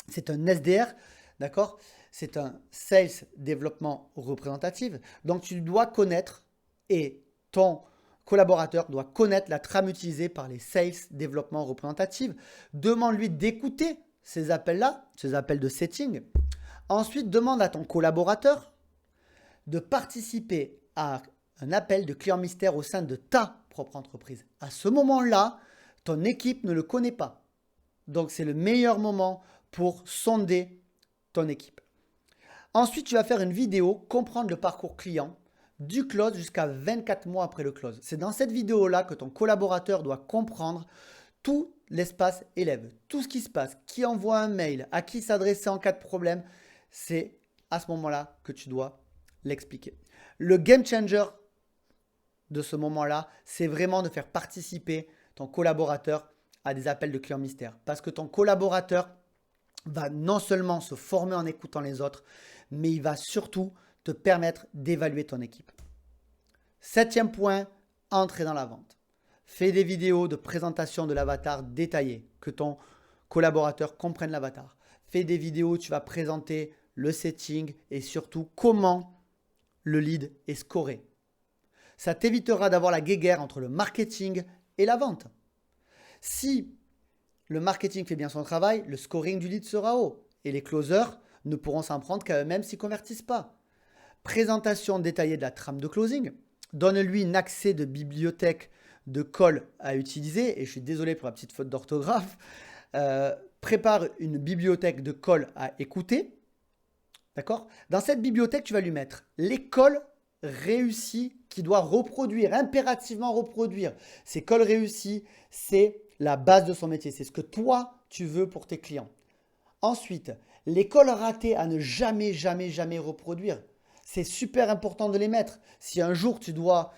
C'est un SDR, d'accord? C'est un Sales Développement Représentatif. Donc, tu dois connaître et ton collaborateur doit connaître la trame utilisée par les Sales Développement Représentatif. Demande-lui d'écouter ces appels-là, ces appels de setting. Ensuite, demande à ton collaborateur de participer à un appel de client mystère au sein de ta propre entreprise. À ce moment-là, ton équipe ne le connaît pas. Donc, c'est le meilleur moment pour sonder ton équipe. Ensuite, tu vas faire une vidéo, comprendre le parcours client du close jusqu'à 24 mois après le close. C'est dans cette vidéo-là que ton collaborateur doit comprendre tout l'espace élève, tout ce qui se passe, qui envoie un mail, à qui s'adresser en cas de problème. C'est à ce moment-là que tu dois l'expliquer. Le game changer de ce moment-là, c'est vraiment de faire participer ton collaborateur à des appels de clients mystères. Parce que ton collaborateur va non seulement se former en écoutant les autres, mais il va surtout te permettre d'évaluer ton équipe. 7e point, entrer dans la vente. Fais des vidéos de présentation de l'avatar détaillées, que ton collaborateur comprenne l'avatar. Fais des vidéos où tu vas présenter le setting et surtout comment le lead est scoré. Ça t'évitera d'avoir la guéguerre entre le marketing et la vente. Si le marketing fait bien son travail, le scoring du lead sera haut et les closers ne pourront s'en prendre qu'à eux-mêmes s'ils ne convertissent pas. Présentation détaillée de la trame de closing. Donne-lui un accès de bibliothèque de call à utiliser. Et je suis désolé pour la petite faute d'orthographe. Prépare une bibliothèque de call à écouter. D'accord? Dans cette bibliothèque, tu vas lui mettre les calls réussis qu'il doit reproduire, impérativement reproduire. Ces calls réussis, c'est la base de son métier. C'est ce que toi, tu veux pour tes clients. Ensuite, les calls ratés à ne jamais, jamais, jamais reproduire. C'est super important de les mettre. Si un jour, tu dois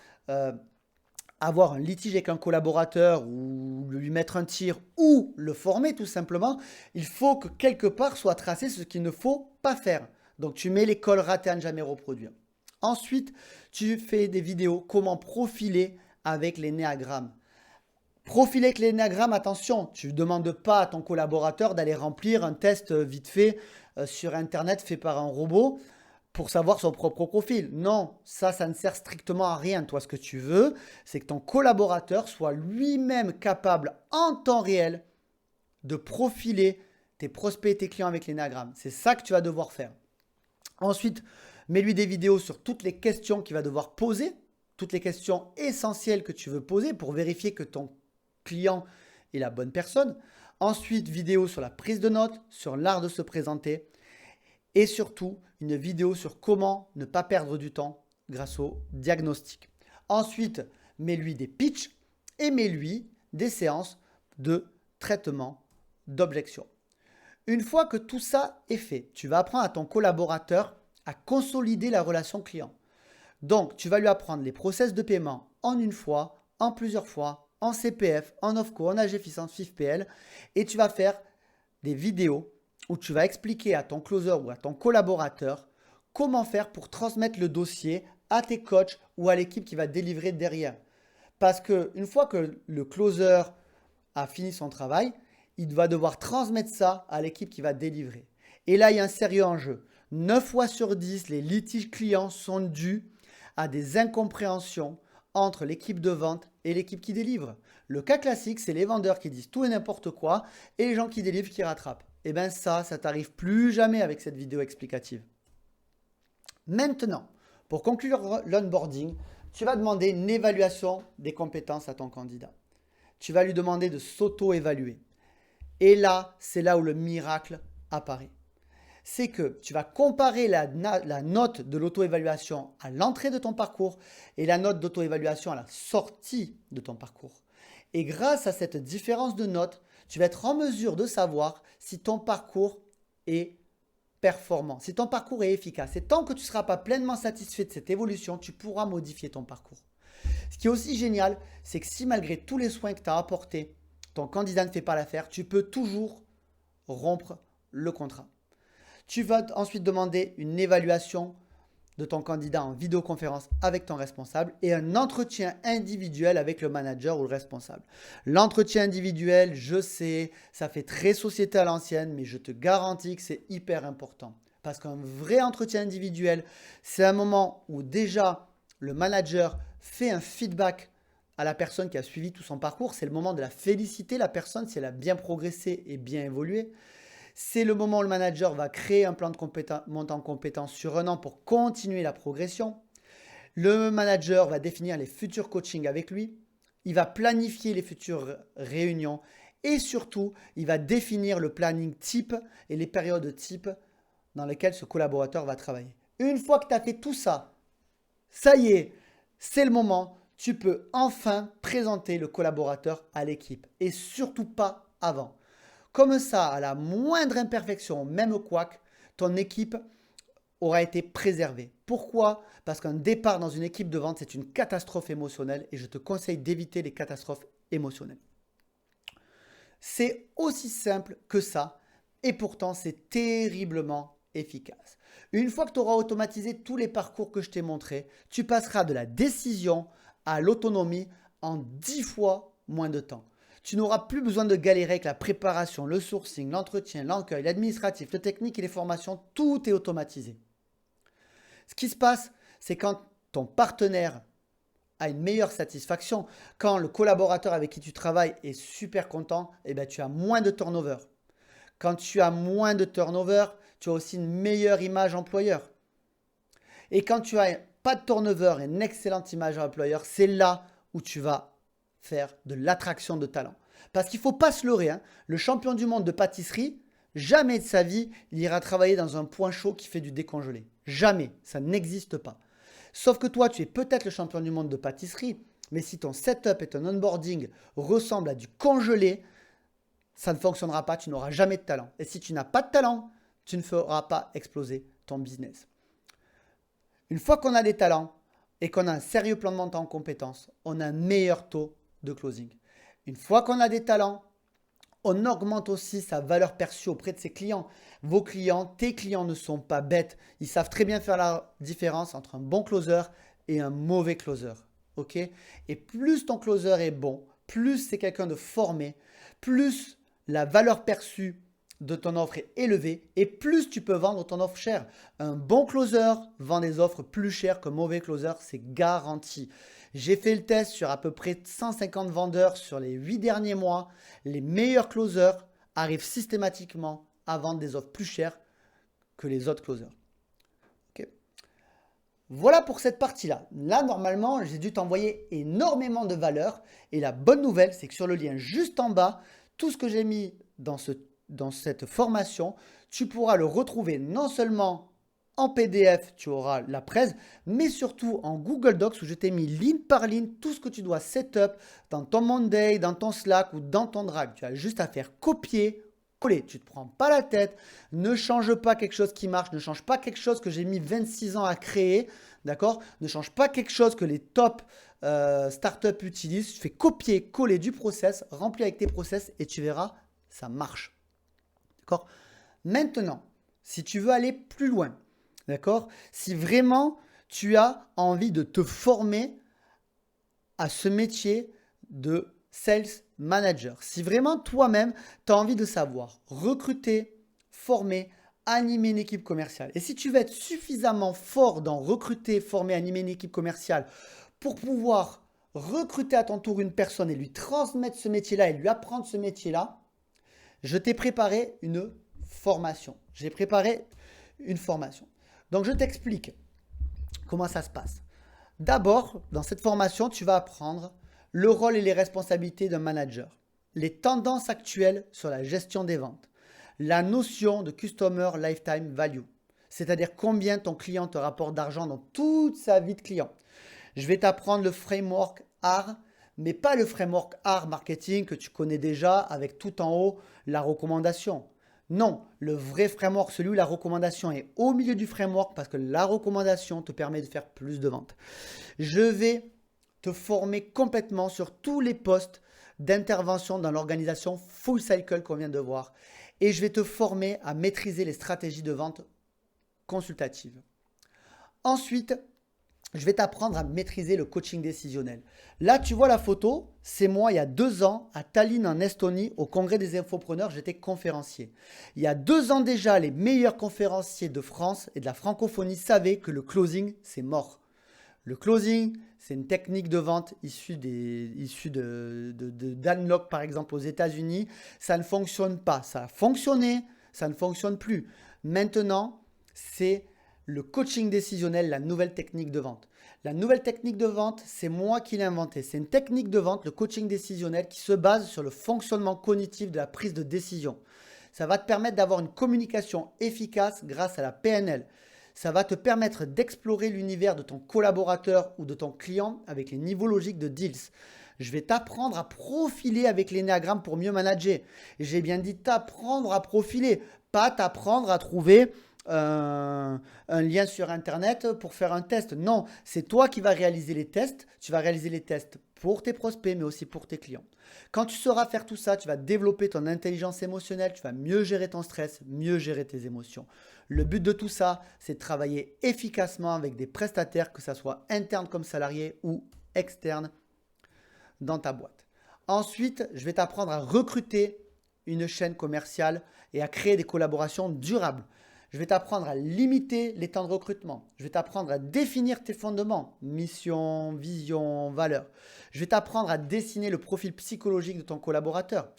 avoir un litige avec un collaborateur ou lui mettre un tir ou le former tout simplement, il faut que quelque part soit tracé ce qu'il ne faut pas faire. Donc, tu mets les calls ratés à ne jamais reproduire. Ensuite, tu fais des vidéos comment profiler avec les néagrammes. Profiler avec les néagrammes, attention, tu ne demandes pas à ton collaborateur d'aller remplir un test vite fait sur Internet fait par un robot pour savoir son propre profil. Non, ça ne sert strictement à rien. Toi, ce que tu veux, c'est que ton collaborateur soit lui-même capable en temps réel de profiler tes prospects et tes clients avec les néagrammes. C'est ça que tu vas devoir faire. Ensuite, mets-lui des vidéos sur toutes les questions qu'il va devoir poser, toutes les questions essentielles que tu veux poser pour vérifier que ton client est la bonne personne. Ensuite, vidéo sur la prise de notes, sur l'art de se présenter et surtout une vidéo sur comment ne pas perdre du temps grâce au diagnostic. Ensuite, mets-lui des pitchs et mets-lui des séances de traitement d'objection. Une fois que tout ça est fait, tu vas apprendre à ton collaborateur à consolider la relation client. Donc, tu vas lui apprendre les process de paiement en une fois, en plusieurs fois, en CPF, en OFCO, en AGFIS, en FIFPL, et tu vas faire des vidéos où tu vas expliquer à ton closer ou à ton collaborateur comment faire pour transmettre le dossier à tes coachs ou à l'équipe qui va délivrer derrière. Parce qu'une fois que le closer a fini son travail, il va devoir transmettre ça à l'équipe qui va délivrer. Et là, il y a un sérieux enjeu. 9 fois sur 10, les litiges clients sont dus à des incompréhensions entre l'équipe de vente et l'équipe qui délivre. Le cas classique, c'est les vendeurs qui disent tout et n'importe quoi et les gens qui délivrent qui rattrapent. Et bien ça t'arrive plus jamais avec cette vidéo explicative. Maintenant, pour conclure l'onboarding, tu vas demander une évaluation des compétences à ton candidat. Tu vas lui demander de s'auto-évaluer. Et là, c'est là où le miracle apparaît. C'est que tu vas comparer la note de l'auto-évaluation à l'entrée de ton parcours et la note d'auto-évaluation à la sortie de ton parcours. Et grâce à cette différence de notes, tu vas être en mesure de savoir si ton parcours est performant, si ton parcours est efficace. Et tant que tu ne seras pas pleinement satisfait de cette évolution, tu pourras modifier ton parcours. Ce qui est aussi génial, c'est que si malgré tous les soins que tu as apportés, ton candidat ne fait pas l'affaire, tu peux toujours rompre le contrat. Tu vas ensuite demander une évaluation de ton candidat en vidéoconférence avec ton responsable et un entretien individuel avec le manager ou le responsable. L'entretien individuel, je sais, ça fait très société à l'ancienne, mais je te garantis que c'est hyper important. Parce qu'un vrai entretien individuel, c'est un moment où déjà le manager fait un feedback à la personne qui a suivi tout son parcours. C'est le moment de la féliciter, la personne, si elle a bien progressé et bien évolué. C'est le moment où le manager va créer un plan de montée en compétences sur un an pour continuer la progression. Le manager va définir les futurs coachings avec lui. Il va planifier les futures réunions et surtout, il va définir le planning type et les périodes type dans lesquelles ce collaborateur va travailler. Une fois que tu as fait tout ça, ça y est, c'est le moment. Tu peux enfin présenter le collaborateur à l'équipe et surtout pas avant. Comme ça, à la moindre imperfection, même couac, ton équipe aura été préservée. Pourquoi? Parce qu'un départ dans une équipe de vente, c'est une catastrophe émotionnelle et je te conseille d'éviter les catastrophes émotionnelles. C'est aussi simple que ça et pourtant c'est terriblement efficace. Une fois que tu auras automatisé tous les parcours que je t'ai montrés, tu passeras de la décision à l'autonomie en 10 fois moins de temps. Tu n'auras plus besoin de galérer avec la préparation, le sourcing, l'entretien, l'accueil, l'administratif, le technique et les formations. Tout est automatisé. Ce qui se passe, c'est quand ton partenaire a une meilleure satisfaction, quand le collaborateur avec qui tu travailles est super content, eh bien, tu as moins de turnover. Quand tu as moins de turnover, tu as aussi une meilleure image employeur. Et quand tu as pas de turnover et une excellente image employeur, c'est là où tu vas faire de l'attraction de talent. Parce qu'il ne faut pas se leurrer, hein. Le champion du monde de pâtisserie, jamais de sa vie, il ira travailler dans un point chaud qui fait du décongelé. Jamais, ça n'existe pas. Sauf que toi, tu es peut-être le champion du monde de pâtisserie, mais si ton setup et ton onboarding ressemblent à du congelé, ça ne fonctionnera pas, tu n'auras jamais de talent. Et si tu n'as pas de talent, tu ne feras pas exploser ton business. Une fois qu'on a des talents et qu'on a un sérieux plan de montée en compétences, on a un meilleur taux de closing. Une fois qu'on a des talents, on augmente aussi sa valeur perçue auprès de ses clients. Vos clients, tes clients ne sont pas bêtes. Ils savent très bien faire la différence entre un bon closer et un mauvais closer. Okay? Et plus ton closer est bon, plus c'est quelqu'un de formé, plus la valeur perçue de ton offre est élevée et plus tu peux vendre ton offre chère. Un bon closer vend des offres plus chères qu'un mauvais closer, c'est garanti. J'ai fait le test sur à peu près 150 vendeurs sur les 8 derniers mois. Les meilleurs closers arrivent systématiquement à vendre des offres plus chères que les autres closers. Okay. Voilà pour cette partie-là. Là, normalement, j'ai dû t'envoyer énormément de valeur. Et la bonne nouvelle, c'est que sur le lien juste en bas, tout ce que j'ai mis dans cette formation, tu pourras le retrouver non seulement en PDF, tu auras la presse, mais surtout en Google Docs où je t'ai mis ligne par ligne tout ce que tu dois setup dans ton Monday, dans ton Slack ou dans ton Drive. Tu as juste à faire copier, coller. Tu ne te prends pas la tête, ne change pas quelque chose qui marche, ne change pas quelque chose que j'ai mis 26 ans à créer, d'accord? Ne change pas quelque chose que les top startups utilisent. Tu fais copier-coller du process, remplis avec tes process et tu verras, ça marche. D'accord? Maintenant, si tu veux aller plus loin, d'accord? Si vraiment tu as envie de te former à ce métier de sales manager, si vraiment toi-même tu as envie de savoir recruter, former, animer une équipe commerciale, et si tu veux être suffisamment fort dans recruter, former, animer une équipe commerciale pour pouvoir recruter à ton tour une personne et lui transmettre ce métier-là et lui apprendre ce métier-là, je t'ai préparé une formation. J'ai préparé une formation. Donc, je t'explique comment ça se passe. D'abord, dans cette formation, tu vas apprendre le rôle et les responsabilités d'un manager, les tendances actuelles sur la gestion des ventes, la notion de Customer Lifetime Value, c'est-à-dire combien ton client te rapporte d'argent dans toute sa vie de client. Je vais t'apprendre le framework AR, mais pas le framework AR marketing que tu connais déjà avec tout en haut la recommandation. Non, le vrai framework, celui où la recommandation est au milieu du framework parce que la recommandation te permet de faire plus de ventes. Je vais te former complètement sur tous les postes d'intervention dans l'organisation full cycle qu'on vient de voir. Et je vais te former à maîtriser les stratégies de vente consultatives. Ensuite, je vais t'apprendre à maîtriser le coaching décisionnel. Là, tu vois la photo, c'est moi il y a 2 ans à Tallinn en Estonie, au congrès des infopreneurs, j'étais conférencier. Il y a 2 ans déjà, les meilleurs conférenciers de France et de la francophonie savaient que le closing, c'est mort. Le closing, c'est une technique de vente issue d'Ann Locke, par exemple, aux États-Unis. Ça ne fonctionne pas. Ça a fonctionné, ça ne fonctionne plus. Maintenant, c'est le coaching décisionnel, la nouvelle technique de vente. La nouvelle technique de vente, c'est moi qui l'ai inventée. C'est une technique de vente, le coaching décisionnel, qui se base sur le fonctionnement cognitif de la prise de décision. Ça va te permettre d'avoir une communication efficace grâce à la PNL. Ça va te permettre d'explorer l'univers de ton collaborateur ou de ton client avec les niveaux logiques de deals. Je vais t'apprendre à profiler avec l'énéagramme pour mieux manager. J'ai bien dit t'apprendre à profiler, pas t'apprendre à trouver un lien sur Internet pour faire un test. Non, c'est toi qui vas réaliser les tests. Tu vas réaliser les tests pour tes prospects, mais aussi pour tes clients. Quand tu sauras faire tout ça, tu vas développer ton intelligence émotionnelle, tu vas mieux gérer ton stress, mieux gérer tes émotions. Le but de tout ça, c'est de travailler efficacement avec des prestataires, que ce soit interne comme salarié ou externe dans ta boîte. Ensuite, je vais t'apprendre à recruter une chaîne commerciale et à créer des collaborations durables. Je vais t'apprendre à limiter les temps de recrutement. Je vais t'apprendre à définir tes fondements, mission, vision, valeur. Je vais t'apprendre à dessiner le profil psychologique de ton collaborateur.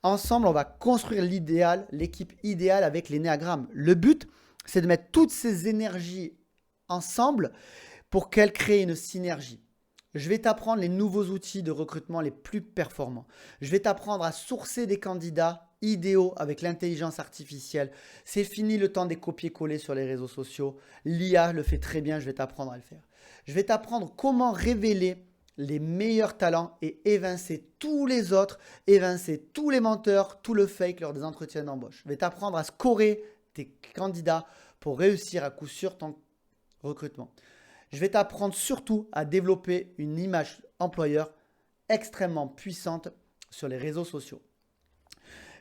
Ensemble, on va construire l'idéal, l'équipe idéale avec l'énéagramme. Le but, c'est de mettre toutes ces énergies ensemble pour qu'elles créent une synergie. Je vais t'apprendre les nouveaux outils de recrutement les plus performants. Je vais t'apprendre à sourcer des candidats idéaux avec l'intelligence artificielle. C'est fini le temps des copier-coller sur les réseaux sociaux. L'IA le fait très bien, je vais t'apprendre à le faire. Je vais t'apprendre comment révéler les meilleurs talents et évincer tous les autres, évincer tous les menteurs, tout le fake lors des entretiens d'embauche. Je vais t'apprendre à scorer tes candidats pour réussir à coup sûr ton recrutement. Je vais t'apprendre surtout à développer une image employeur extrêmement puissante sur les réseaux sociaux.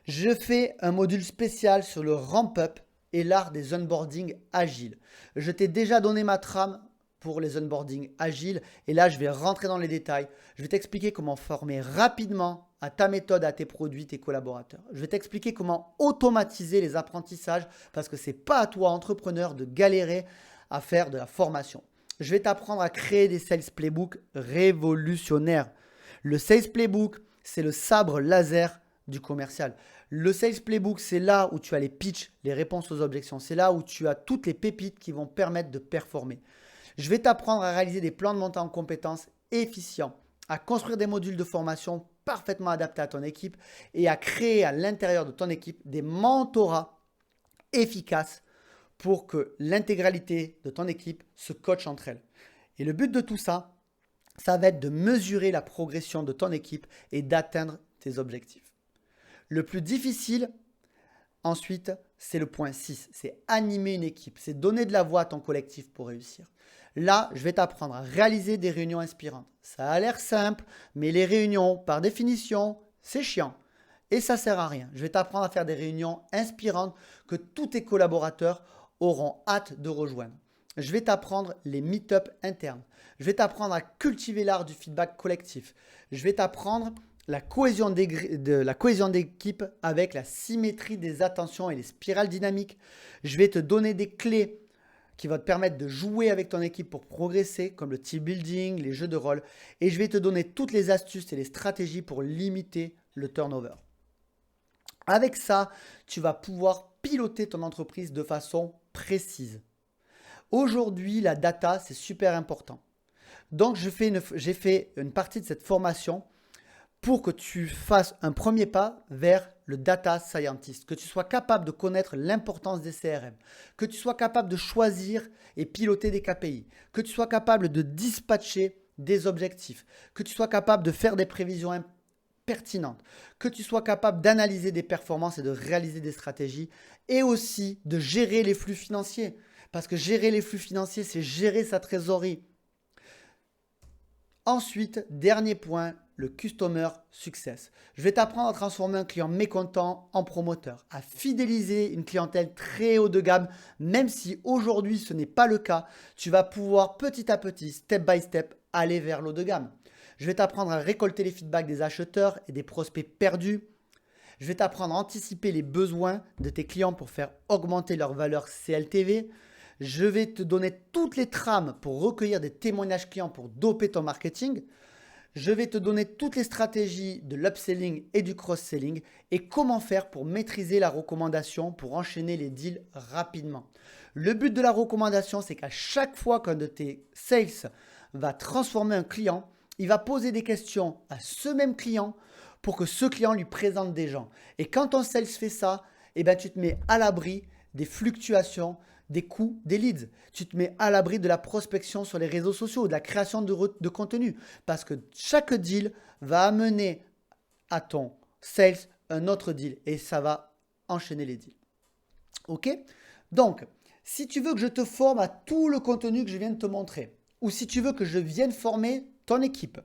Je fais un module spécial sur le ramp-up et l'art des onboarding agiles. Je t'ai déjà donné ma trame pour les onboarding agiles et là, je vais rentrer dans les détails. Je vais t'expliquer comment former rapidement à ta méthode, à tes produits, tes collaborateurs. Je vais t'expliquer comment automatiser les apprentissages parce que ce n'est pas à toi, entrepreneur, de galérer à faire de la formation. Je vais t'apprendre à créer des sales playbooks révolutionnaires. Le sales playbook, c'est le sabre laser du commercial. Le sales playbook, c'est là où tu as les pitchs, les réponses aux objections. C'est là où tu as toutes les pépites qui vont permettre de performer. Je vais t'apprendre à réaliser des plans de montée en compétences efficients, à construire des modules de formation parfaitement adaptés à ton équipe et à créer à l'intérieur de ton équipe des mentorats efficaces pour que l'intégralité de ton équipe se coache entre elles. Et le but de tout ça, ça va être de mesurer la progression de ton équipe et d'atteindre tes objectifs. Le plus difficile, Ensuite, c'est le point 6, c'est animer une équipe, c'est donner de la voix à ton collectif pour réussir. Là, je vais t'apprendre à réaliser des réunions inspirantes. Ça a l'air simple, mais les réunions, par définition, c'est chiant. Et ça ne sert à rien. Je vais t'apprendre à faire des réunions inspirantes que tous tes collaborateurs auront hâte de rejoindre. Je vais t'apprendre les meet-up internes. Je vais t'apprendre à cultiver l'art du feedback collectif. Je vais t'apprendre la cohésion d'équipe avec la symétrie des attentions et les spirales dynamiques. Je vais te donner des clés qui vont te permettre de jouer avec ton équipe pour progresser, comme le team building, les jeux de rôle. Et je vais te donner toutes les astuces et les stratégies pour limiter le turnover. Avec ça, tu vas pouvoir piloter ton entreprise de façon précise. Aujourd'hui, la data, c'est super important. Donc, j'ai fait une partie de cette formation pour que tu fasses un premier pas vers le data scientist, que tu sois capable de connaître l'importance des CRM, que tu sois capable de choisir et piloter des KPI, que tu sois capable de dispatcher des objectifs, que tu sois capable de faire des prévisions pertinentes, que tu sois capable d'analyser des performances et de réaliser des stratégies et aussi de gérer les flux financiers. Parce que gérer les flux financiers, c'est gérer sa trésorerie. Ensuite, dernier point, le Customer Success. Je vais t'apprendre à transformer un client mécontent en promoteur, à fidéliser une clientèle très haut de gamme, même si aujourd'hui ce n'est pas le cas. Tu vas pouvoir petit à petit, step by step, aller vers l'haut de gamme. Je vais t'apprendre à récolter les feedbacks des acheteurs et des prospects perdus. Je vais t'apprendre à anticiper les besoins de tes clients pour faire augmenter leur valeur CLTV. Je vais te donner toutes les trames pour recueillir des témoignages clients pour doper ton marketing. Je vais te donner toutes les stratégies de l'upselling et du cross-selling et comment faire pour maîtriser la recommandation pour enchaîner les deals rapidement. Le but de la recommandation, c'est qu'à chaque fois qu'un de tes sales va transformer un client, il va poser des questions à ce même client pour que ce client lui présente des gens. Et quand ton sales fait ça, tu te mets à l'abri des fluctuations, des coûts, des leads. Tu te mets à l'abri de la prospection sur les réseaux sociaux, de la création de contenu. Parce que chaque deal va amener à ton sales un autre deal et ça va enchaîner les deals. Ok? Donc, si tu veux que je te forme à tout le contenu que je viens de te montrer, ou si tu veux que je vienne former ton équipe,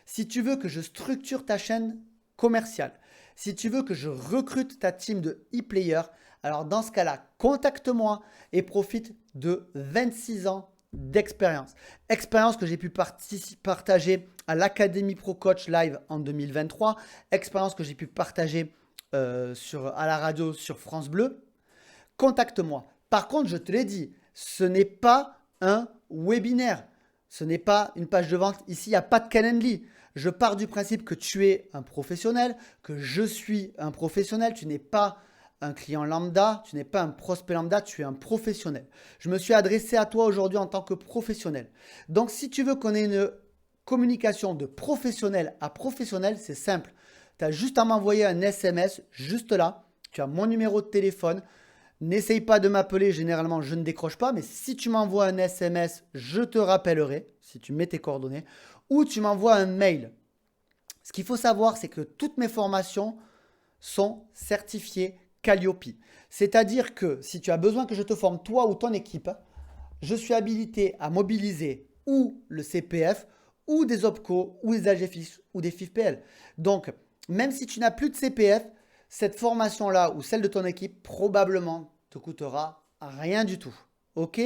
si tu veux que je structure ta chaîne commerciale, si tu veux que je recrute ta team de e-players, alors dans ce cas-là, contacte-moi et profite de 26 ans d'expérience. Expérience que j'ai pu partager à l'Académie Pro Coach Live en 2023, expérience que j'ai pu partager à la radio sur France Bleu. Contacte-moi. Par contre, je te l'ai dit, ce n'est pas un webinaire. Ce n'est pas une page de vente. Ici, il n'y a pas de Calendly. Je pars du principe que tu es un professionnel, que je suis un professionnel. Tu n'es pas un client lambda, tu n'es pas un prospect lambda, tu es un professionnel. Je me suis adressé à toi aujourd'hui en tant que professionnel. Donc, si tu veux qu'on ait une communication de professionnel à professionnel, c'est simple. Tu as juste à m'envoyer un SMS, juste là. Tu as mon numéro de téléphone. N'essaye pas de m'appeler, généralement je ne décroche pas, mais si tu m'envoies un SMS, je te rappellerai, si tu mets tes coordonnées, ou tu m'envoies un mail. Ce qu'il faut savoir, c'est que toutes mes formations sont certifiées Calliope. C'est-à-dire que si tu as besoin que je te forme toi ou ton équipe, je suis habilité à mobiliser ou le CPF, ou des OPCO, ou des AGFIX, ou des FIFPL. Donc, même si tu n'as plus de CPF, cette formation-là ou celle de ton équipe probablement te coûtera rien du tout. Ok?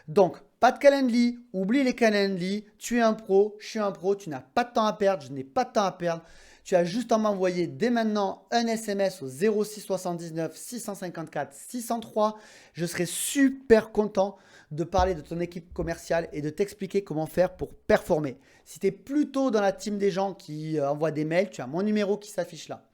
Donc, pas de Calendly, oublie les Calendly, tu es un pro, je suis un pro, tu n'as pas de temps à perdre, je n'ai pas de temps à perdre. Tu as juste à m'envoyer dès maintenant un SMS au 06 79 654 603. Je serai super content de parler de ton équipe commerciale et de t'expliquer comment faire pour performer. Si tu es plutôt dans la team des gens qui envoient des mails, tu as mon numéro qui s'affiche là.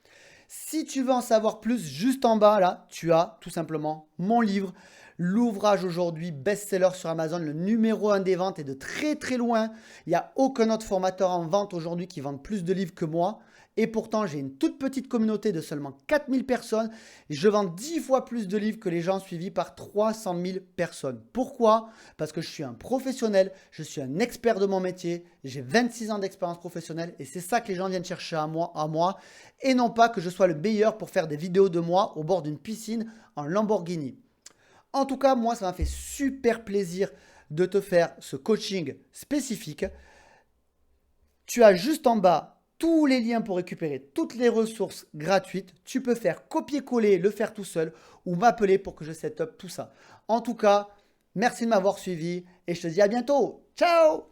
Si tu veux en savoir plus, juste en bas, là, tu as tout simplement mon livre, l'ouvrage aujourd'hui best-seller sur Amazon, le numéro 1 des ventes et de très très loin. Il n'y a aucun autre formateur en vente aujourd'hui qui vende plus de livres que moi. Et pourtant, j'ai une toute petite communauté de seulement 4000 personnes. Je vends 10 fois plus de livres que les gens suivis par 300 000 personnes. Pourquoi? Parce que je suis un professionnel, je suis un expert de mon métier, j'ai 26 ans d'expérience professionnelle et c'est ça que les gens viennent chercher à moi, et non pas que je sois le meilleur pour faire des vidéos de moi au bord d'une piscine en Lamborghini. En tout cas, moi, ça m'a fait super plaisir de te faire ce coaching spécifique. Tu as juste en bas tous les liens pour récupérer toutes les ressources gratuites. Tu peux faire copier-coller, le faire tout seul ou m'appeler pour que je set up tout ça. En tout cas, merci de m'avoir suivi et je te dis à bientôt. Ciao!